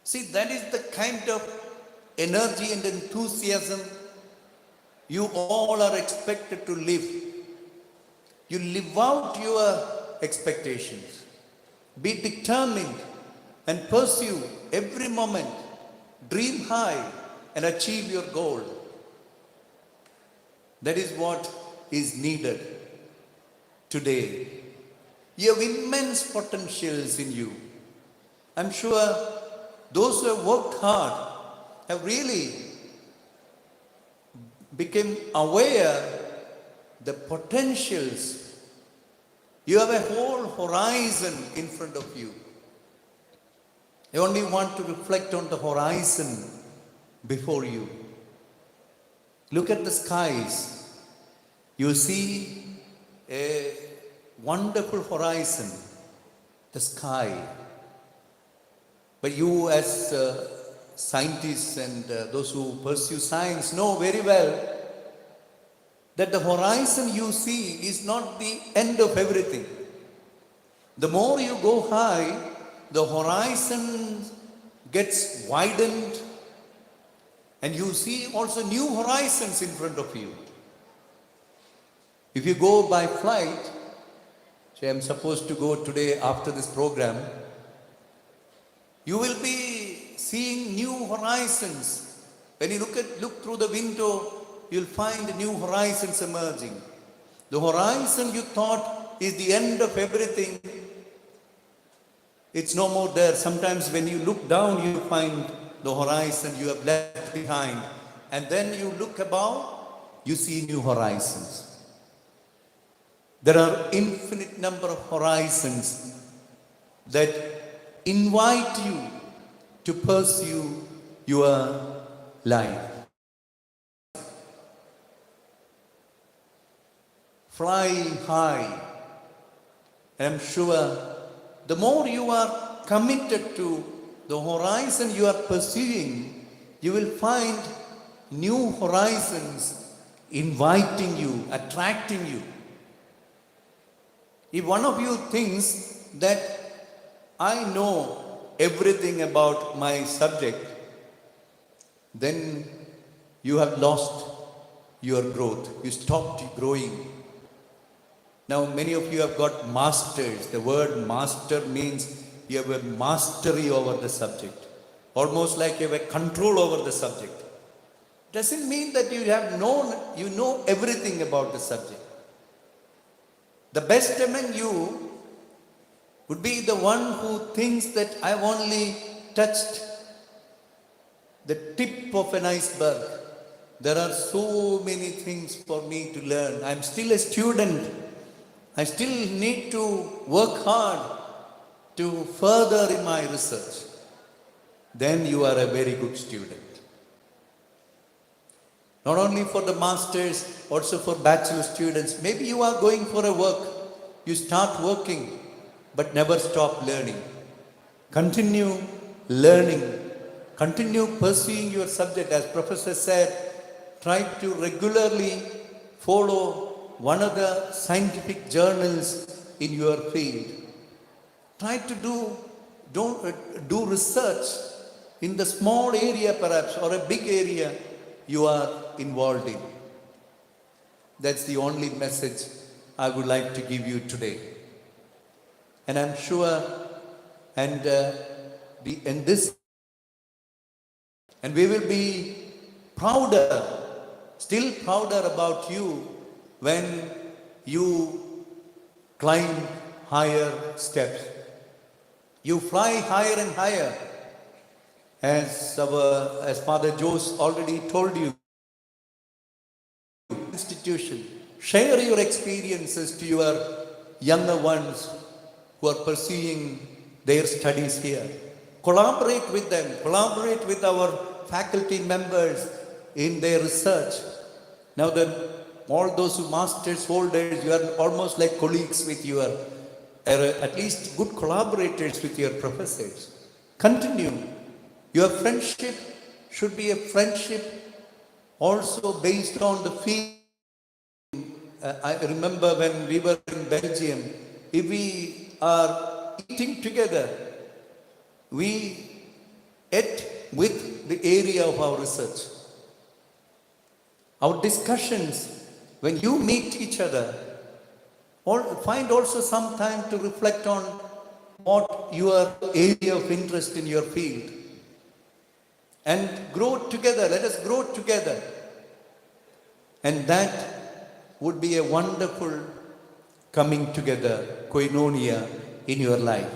See, that is the kind of energy and enthusiasm you all are expected to live. You live out your expectations. Be determined and pursue every moment. Dream high and achieve your goal. That is what is needed today. You have immense potentials in you. I'm sure those who have worked hard have really become aware the potentials. You have a whole horizon in front of you. I only want to reflect on the horizon before you. Look at the skies. You see a wonderful horizon, the sky. But you as scientists and those who pursue science know very well that the horizon you see is not the end of everything. The more you go high, the horizon gets widened and you see also new horizons in front of you. If you go by flight, say I'm supposed to go today after this program, you will be seeing new horizons. When you look through the window, you'll find new horizons emerging. The horizon you thought is the end of everything, it's no more there. Sometimes when you look down, you find the horizon you have left behind. And then you look above, you see new horizons. There are infinite number of horizons that invite you to pursue your life. Fly high. I'm sure the more you are committed to the horizon you are pursuing, you will find new horizons inviting you, attracting you. If one of you thinks that I know everything about my subject, then you have lost your growth. You stopped growing. Now, many of you have got masters. The word master means you have a mastery over the subject, almost like you have a control over the subject. Doesn't mean that you know everything about the subject. The best among you would be the one who thinks that I've only touched the tip of an iceberg. There are so many things for me to learn. I'm still a student. I still need to work hard to further in my research. Then you are a very good student. Not only for the masters, also for bachelor students. Maybe you are going for a work. You start working, but never stop learning. Continue learning. Continue pursuing your subject. As Professor said, try to regularly follow one of the scientific journals in your field. Try to do research in the small area perhaps or a big area you are involved in. That's the only message I would like to give you today. And I'm sure, and we will be still prouder about you when you climb higher steps. You fly higher and higher. As Father Jose already told you, institution, share your experiences to your younger ones who are pursuing their studies here. Collaborate with them, collaborate with our faculty members in their research. Now all those who masters holders, you are almost like colleagues with your, at least good collaborators with your professors. Continue. Your friendship should be a friendship also based on the field. I remember when we were in Belgium, if we are eating together, we ate with the area of our research. Our discussions, when you meet each other, find also some time to reflect on what your area of interest in your field. And grow together, let us grow together. And that would be a wonderful coming together, koinonia in your life.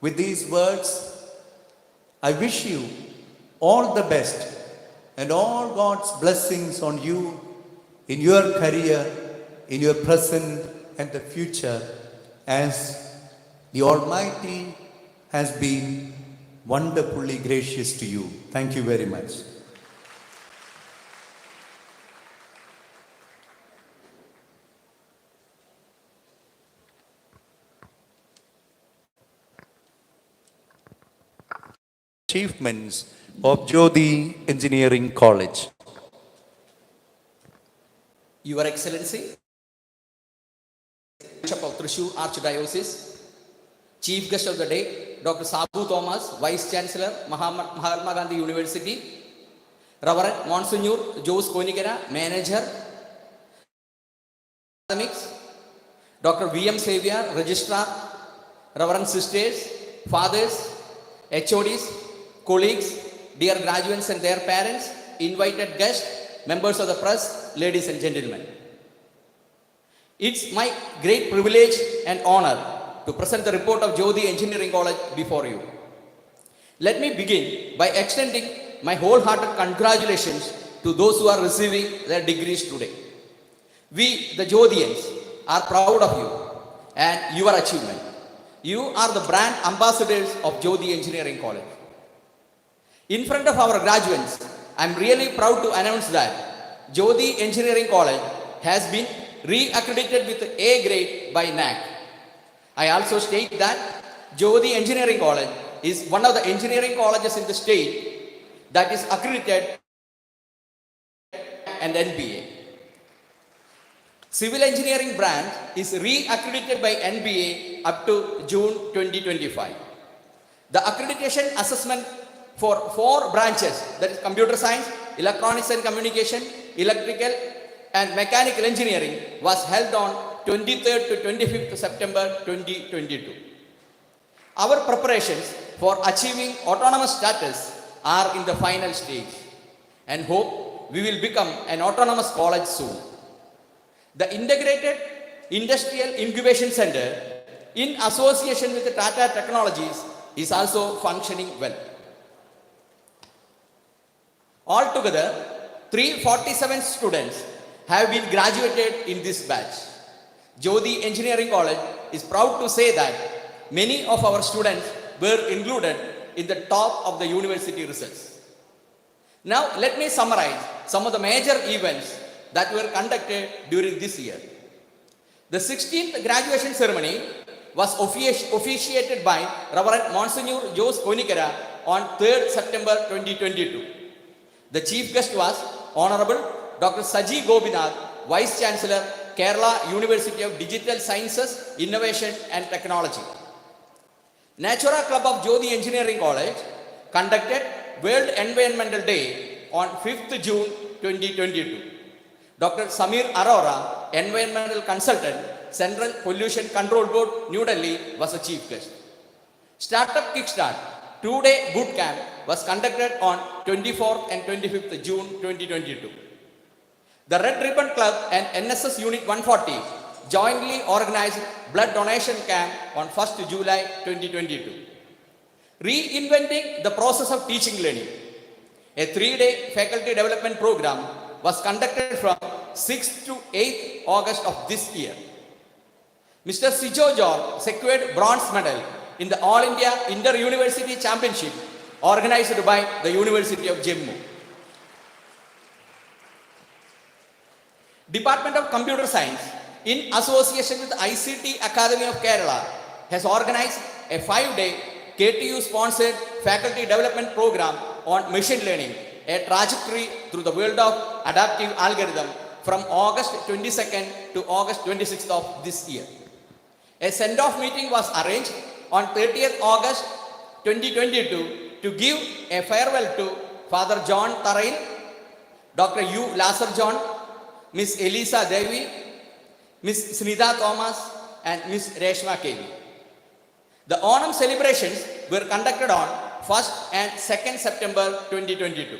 With these words, I wish you all the best and all God's blessings on you in your career, in your present and the future, as the Almighty has been wonderfully gracious to you. Thank you very much. Achievements of Jyothi Engineering College. Your Excellency, Bishop of Thrissur Archdiocese, Chief Guest of the Day, Dr. Sabu Thomas, Vice Chancellor, Mahatma Gandhi University, Reverend Monsignor Jose Konigera, Manager, Academics, Dr. V.M. Xavier, Registrar, Reverend Sisters, Fathers, HODs, colleagues, dear graduates and their parents, invited guests, members of the press, ladies and gentlemen. It's my great privilege and honor to present the report of Jyothi Engineering College before you. Let me begin by extending my wholehearted congratulations to those who are receiving their degrees today. We, the Jyothians, are proud of you and your achievement. You are the brand ambassadors of Jyothi Engineering College. In front of our graduates, I am really proud to announce that Jyothi Engineering College has been re-accredited with A grade by NAC. I also state that Jyothi Engineering College is one of the engineering colleges in the state that is accredited and NBA. Civil engineering branch is re-accredited by NBA up to June 2025. The accreditation assessment for 4 branches, that is computer science, electronics and communication, electrical and mechanical engineering, was held on 23rd to 25th September 2022. Our preparations for achieving autonomous status are in the final stage and hope we will become an autonomous college soon. The Integrated Industrial Incubation Center, in association with the Tata Technologies, is also functioning well. Altogether, 347 students have been graduated in this batch. Jyothi Engineering College is proud to say that many of our students were included in the top of the university results. Now, let me summarize some of the major events that were conducted during this year. The 16th graduation ceremony was officiated by Reverend Monsignor Jose Konikara on 3rd September 2022. The chief guest was Honorable Dr. Saji Gobinath, Vice Chancellor, Kerala University of Digital Sciences, Innovation and Technology. Natura Club of Jyothi Engineering College conducted World Environmental Day on 5th June 2022. Dr. Samir Arora, Environmental Consultant, Central Pollution Control Board, New Delhi, was a chief guest. Startup Kickstart 2-day boot camp was conducted on 24th and 25th June 2022. The Red Ribbon Club and NSS Unit 140 jointly organized blood donation camp on 1st July 2022. Reinventing the process of teaching learning. A 3-day faculty development program was conducted from 6th to 8th August of this year. Mr. Sijo George secured bronze medal in the All India Inter-University Championship organized by the University of Jammu. Department of Computer Science, in association with ICT Academy of Kerala, has organized a 5-day KTU-sponsored faculty development program on machine learning, a trajectory through the world of adaptive algorithm from August 22nd to August 26th of this year. A send-off meeting was arranged on 30th August 2022 to give a farewell to Father John Tarail, Dr. U. Lasar John, Miss Elisa Devi, Miss Snida Thomas, and Miss Reshma Kevi. The Onam celebrations were conducted on 1st and 2nd September 2022.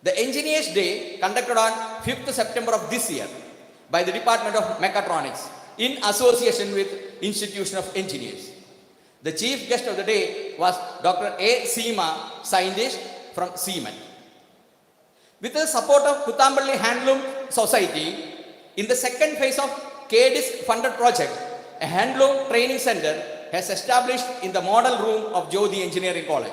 The Engineers Day conducted on 5th September of this year by the Department of Mechatronics in association with Institution of Engineers. The chief guest of the day was Dr. A. Seema, scientist from Siemens. With the support of Kutambali Handloom Society, in the second phase of KDIS funded project, a handloom training center has established in the model room of Jyothi Engineering College.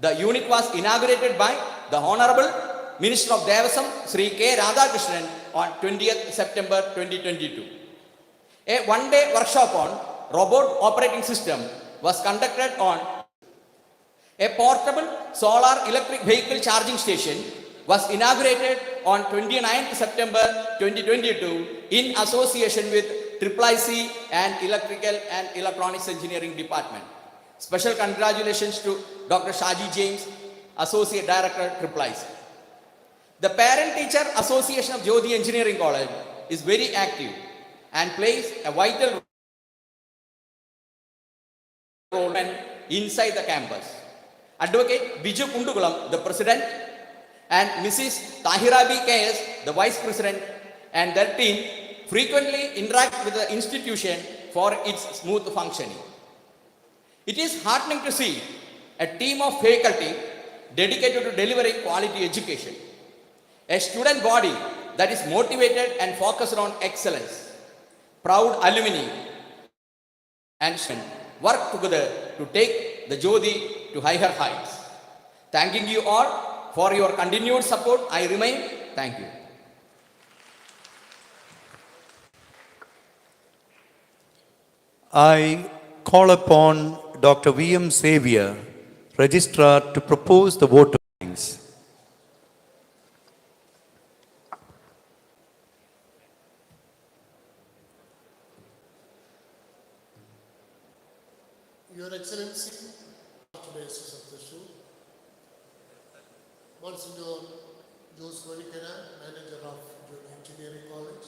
The unit was inaugurated by the Honorable Minister of Devasam, Sri K. Radhakrishnan, on 20th September 2022. A 1-day workshop on robot operating system was conducted on a portable solar electric vehicle charging station was inaugurated on 29th September 2022 in association with IIIC and Electrical and Electronics Engineering Department. Special congratulations to Dr. Shaji James, Associate Director, IIIC. The Parent Teacher Association of Jyothi Engineering College is very active and plays a vital role inside the campus. Advocate Biju Kundugulam, the President, and Mrs. Tahira B. KS, the Vice President, and their team frequently interact with the institution for its smooth functioning. It is heartening to see a team of faculty dedicated to delivering quality education, a student body that is motivated and focused on excellence, proud alumni, and work together to take the Jyothi to higher heights. Thanking you all for your continued support. I remain. Thank you. I call upon Dr. V.M. Xavier, Registrar, to propose the vote of thanks. Your Excellency, Diocese of Thrissur, Monsignor Jose Konikara, Manager of Jyothi Engineering College,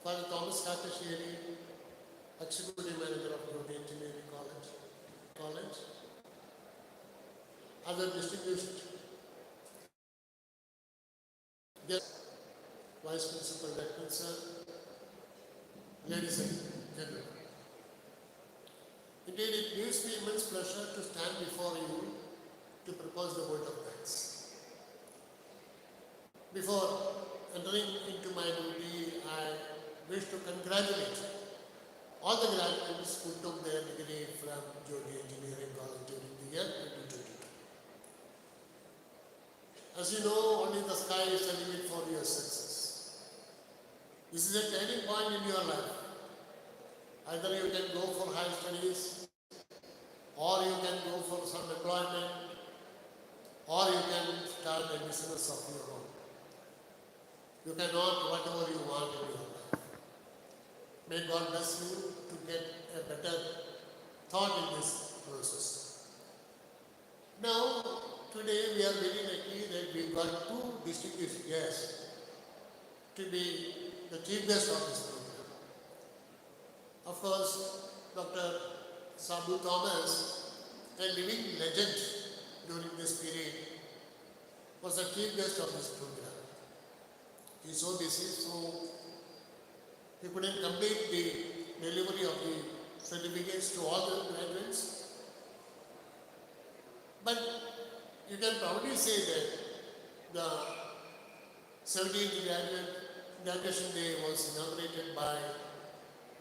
Father Thomas Katashiri, Executive Manager of Jyothi Engineering College, other distinguished guests, Vice Principal Director, sir, ladies and gentlemen. Indeed, it gives me immense pleasure to stand before you to propose the vote of thanks. Before entering into my duty, I wish to congratulate all the graduates who took their degree from Jyothi Engineering College during the year 2022. As you know, only the sky is the limit for your success. This is a turning point in your life. Either you can go for higher studies, or you can go for some employment, or you can start a business of your own. You can earn whatever you want in your life. May God bless you to get a better thought in this process. Now, today we are very lucky that we got two distinguished guests to be the chief guest of this program. Of course, Dr. Sabu Thomas, a living legend during this period, was the chief guest of this program. He is so busy, so he couldn't complete the delivery of the certificates to all the graduates. But you can proudly say that the 17th graduation day was inaugurated by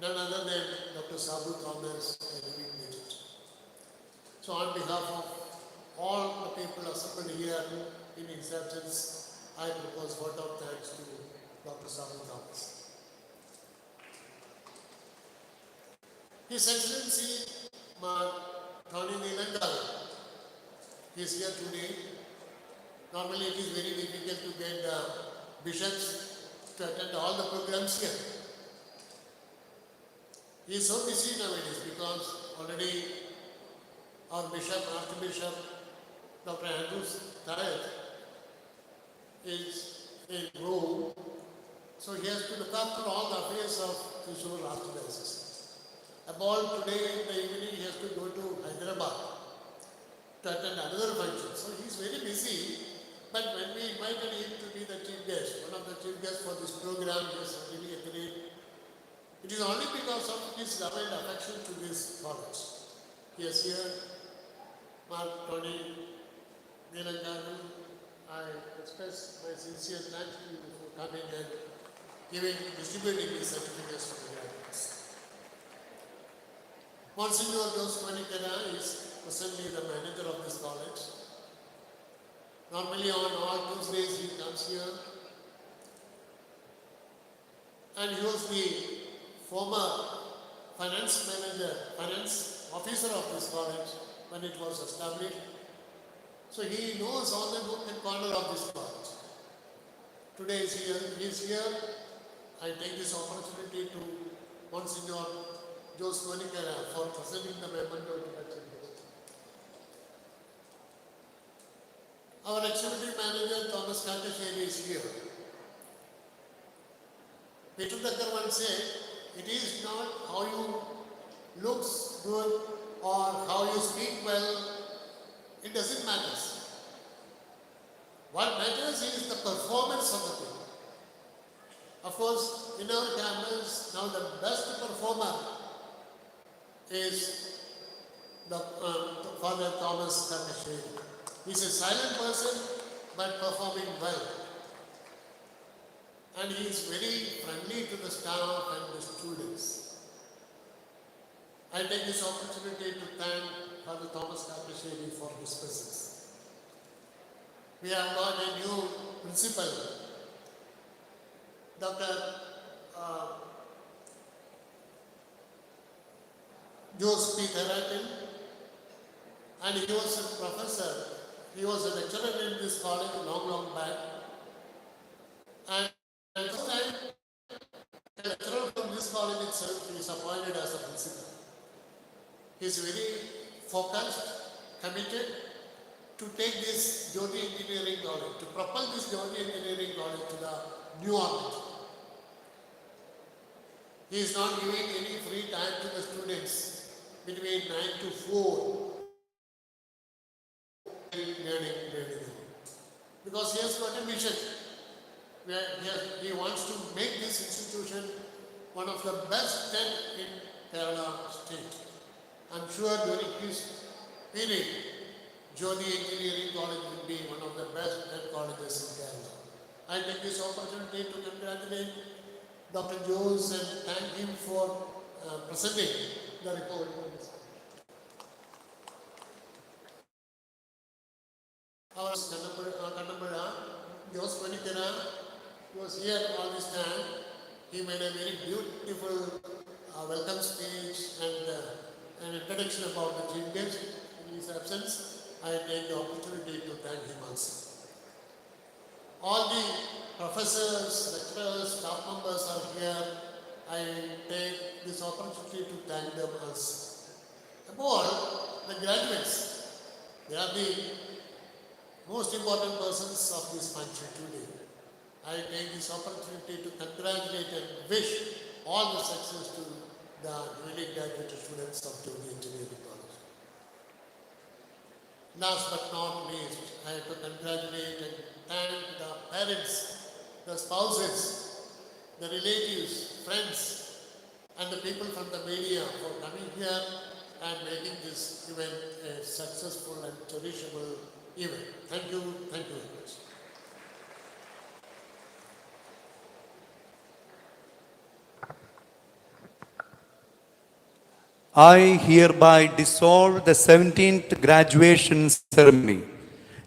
none other than Dr. Sabu Thomas, a living legend. So on behalf of all the people assembled here in his absence, I propose vote of thanks to Dr. Sabu Thomas. His Excellency Tony Nilangal is here today. Normally it is very difficult to get bishops to attend all the programs here. He is so busy nowadays because already our bishop, Archbishop Dr. Andrews Tayat is in Rome, so he has to look after all the affairs of Thrissur Archdiocese. About today in the evening he has to go to Hyderabad to attend another function. So he is very busy, but when we invited him to be the chief guest, one of the chief guests for this program, he has really agreed. It is only because of his love and affection to this college. He is here, Mark Tony Nilangaru. I express my sincere thanks to you for coming and distributing these certificates to the graduates. Monsignor Jyothi is presently the manager of this college. Normally on all Tuesdays he comes here, and he was the former finance officer of this college when it was established. So he knows all the nook and corner of this college. Today he is here. I take this opportunity to Monsignor Jyothi for presenting the memento to the chief guest. Our executive manager Thomas Kantasheri is here. Peter Thakkar once said, it is not how you look good or how you speak well, it doesn't matter. What matters is the performance of the people. Of course, in our campus, now the best performer is Father Thomas Kantasheri. He is a silent person but performing well. And he is very friendly to the staff and the students. I take this opportunity to thank Father Thomas Kantasheri for his presence. We have got a new principal, Dr. Joseph P. Theratin, and he was a professor. He was a lecturer in this college long back. And at the time, a lecturer from this college itself is appointed as a principal. He is very focused, committed to take this Jyothi Engineering College, to propel this Jyothi Engineering College to the new orbit. He is not giving any free time to the students between 9 to 4. Learning. Because he has got a mission. He wants to make this institution one of the best 10 in Kerala state. I'm sure during his period, Jyothi Engineering College will be one of the best 10 colleges in Kerala. I take this opportunity to congratulate Dr. Jose and thank him for presenting the report. Our Kanambara, Jose was here all this time. He made a very beautiful a welcome speech and an introduction about the chief guest. In his absence, I take the opportunity to thank him also. All the professors, lecturers, staff members are here. I take this opportunity to thank them also. Above all, the graduates, they are the most important persons of this function today. I take this opportunity to congratulate and wish all the success to the newly graduated students of Jyothi Engineering College. Last but not least, I have to congratulate and thank the parents, the spouses, the relatives, friends, and the people from the media for coming here and making this event a successful and cherishable event. Thank you very much. I hereby dissolve the 17th graduation ceremony.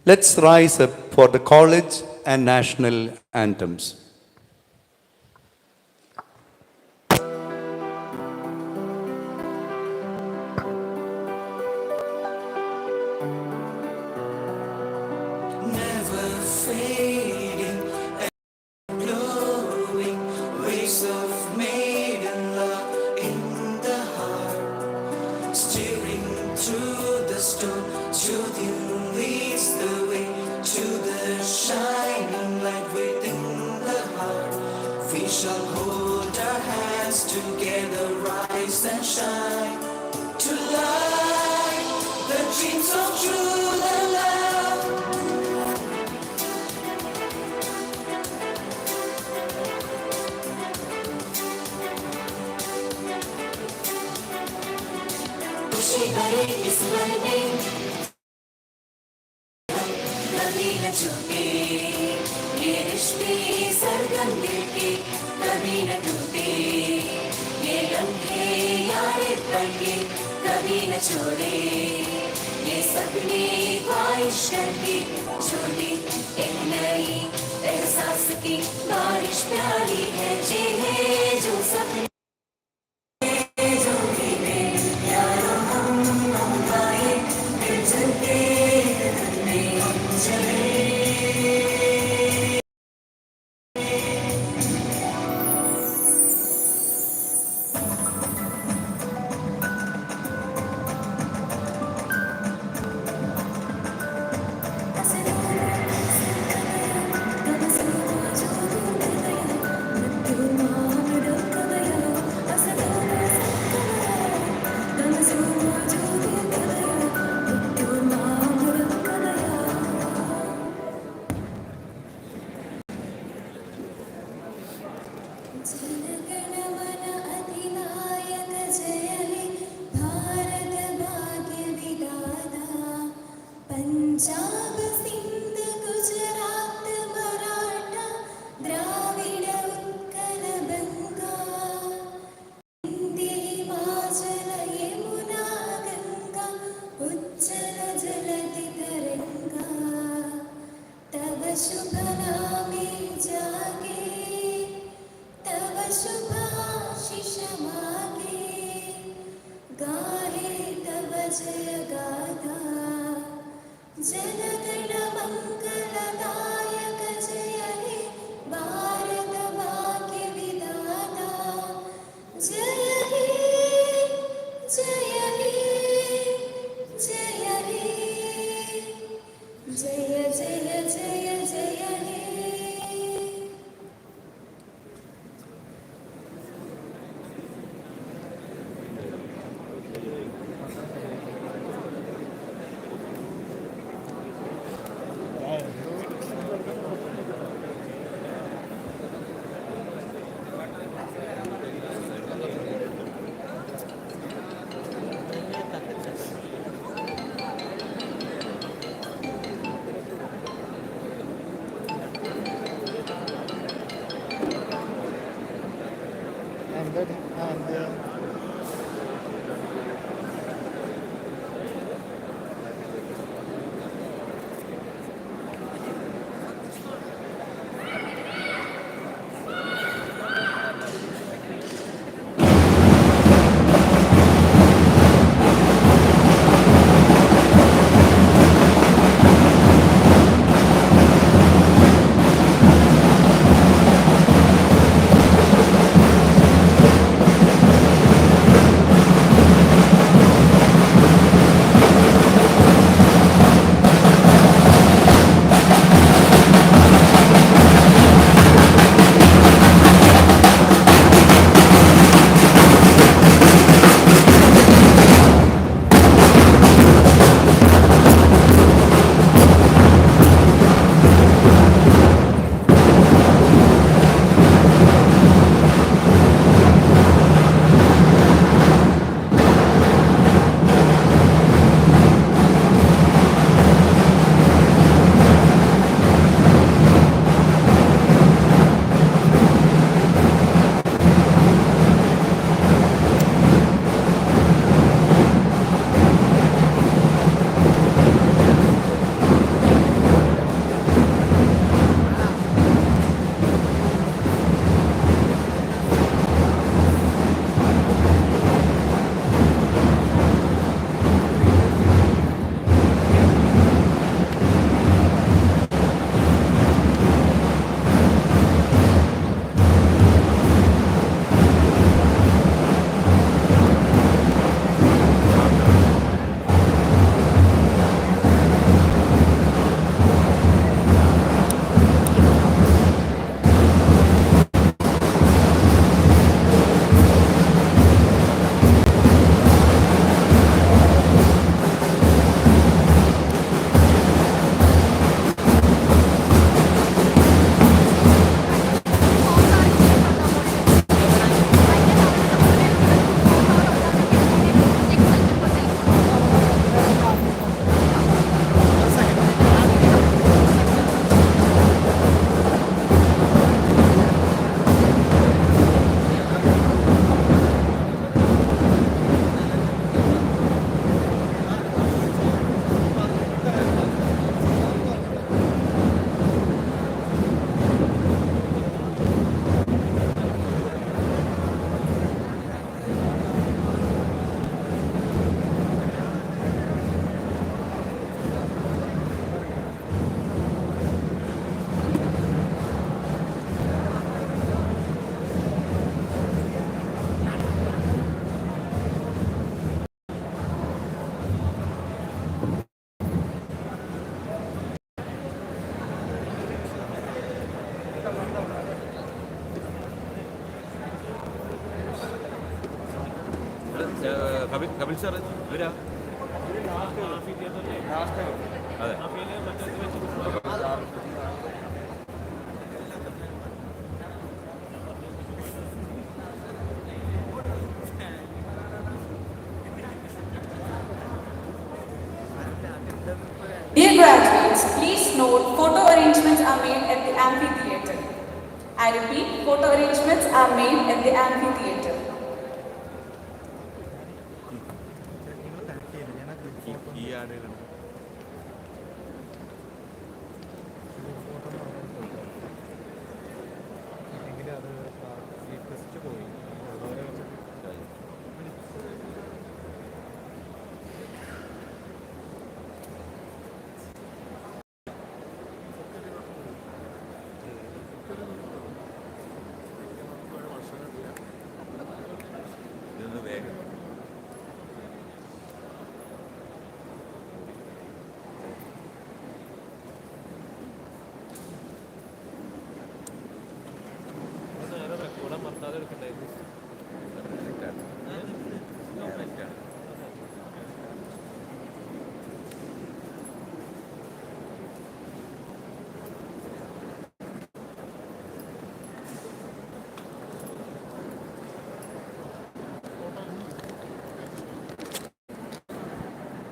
Let's rise up for the college and national anthems. Never fading, glowing waves of maiden love in the heart, steering through the storm. Jyothi leads the way to the shining light within the heart. We shall hold our hands together, rise and shine to light the dreams of truth and love. खुशी भरे इस मन में कभी न छूटे ये रिश्ते सरगम दिल के, कभी न टूटे ये लम्हे यादें पल के, कभी न छोड़े ये सपने ख्वाहिश करके छोड़े एक नई एहसास की बारिश प्यारी है जिन्हें जो सपने पंजाब सिंध गुजरात मराठा द्राविड उत्कल बंगा हिंदी हिमाचल यमुना गंगा उज्जल जलधि तरंगा तब शुभ नामे जागे तब शुभ आशीष मागे गाहे तब जय गाथा जनगण मंगलदायक जय हे भारत भाग्य विधाता जय हे जय हे जय हे जय जय जय जय हे കപിൽ സാർ ഇവരാ അതെ Dear graduates, please note photo arrangements are made at the amphitheatre. I repeat, photo arrangements are made at the amphitheatre. ഈ ആടുകൾ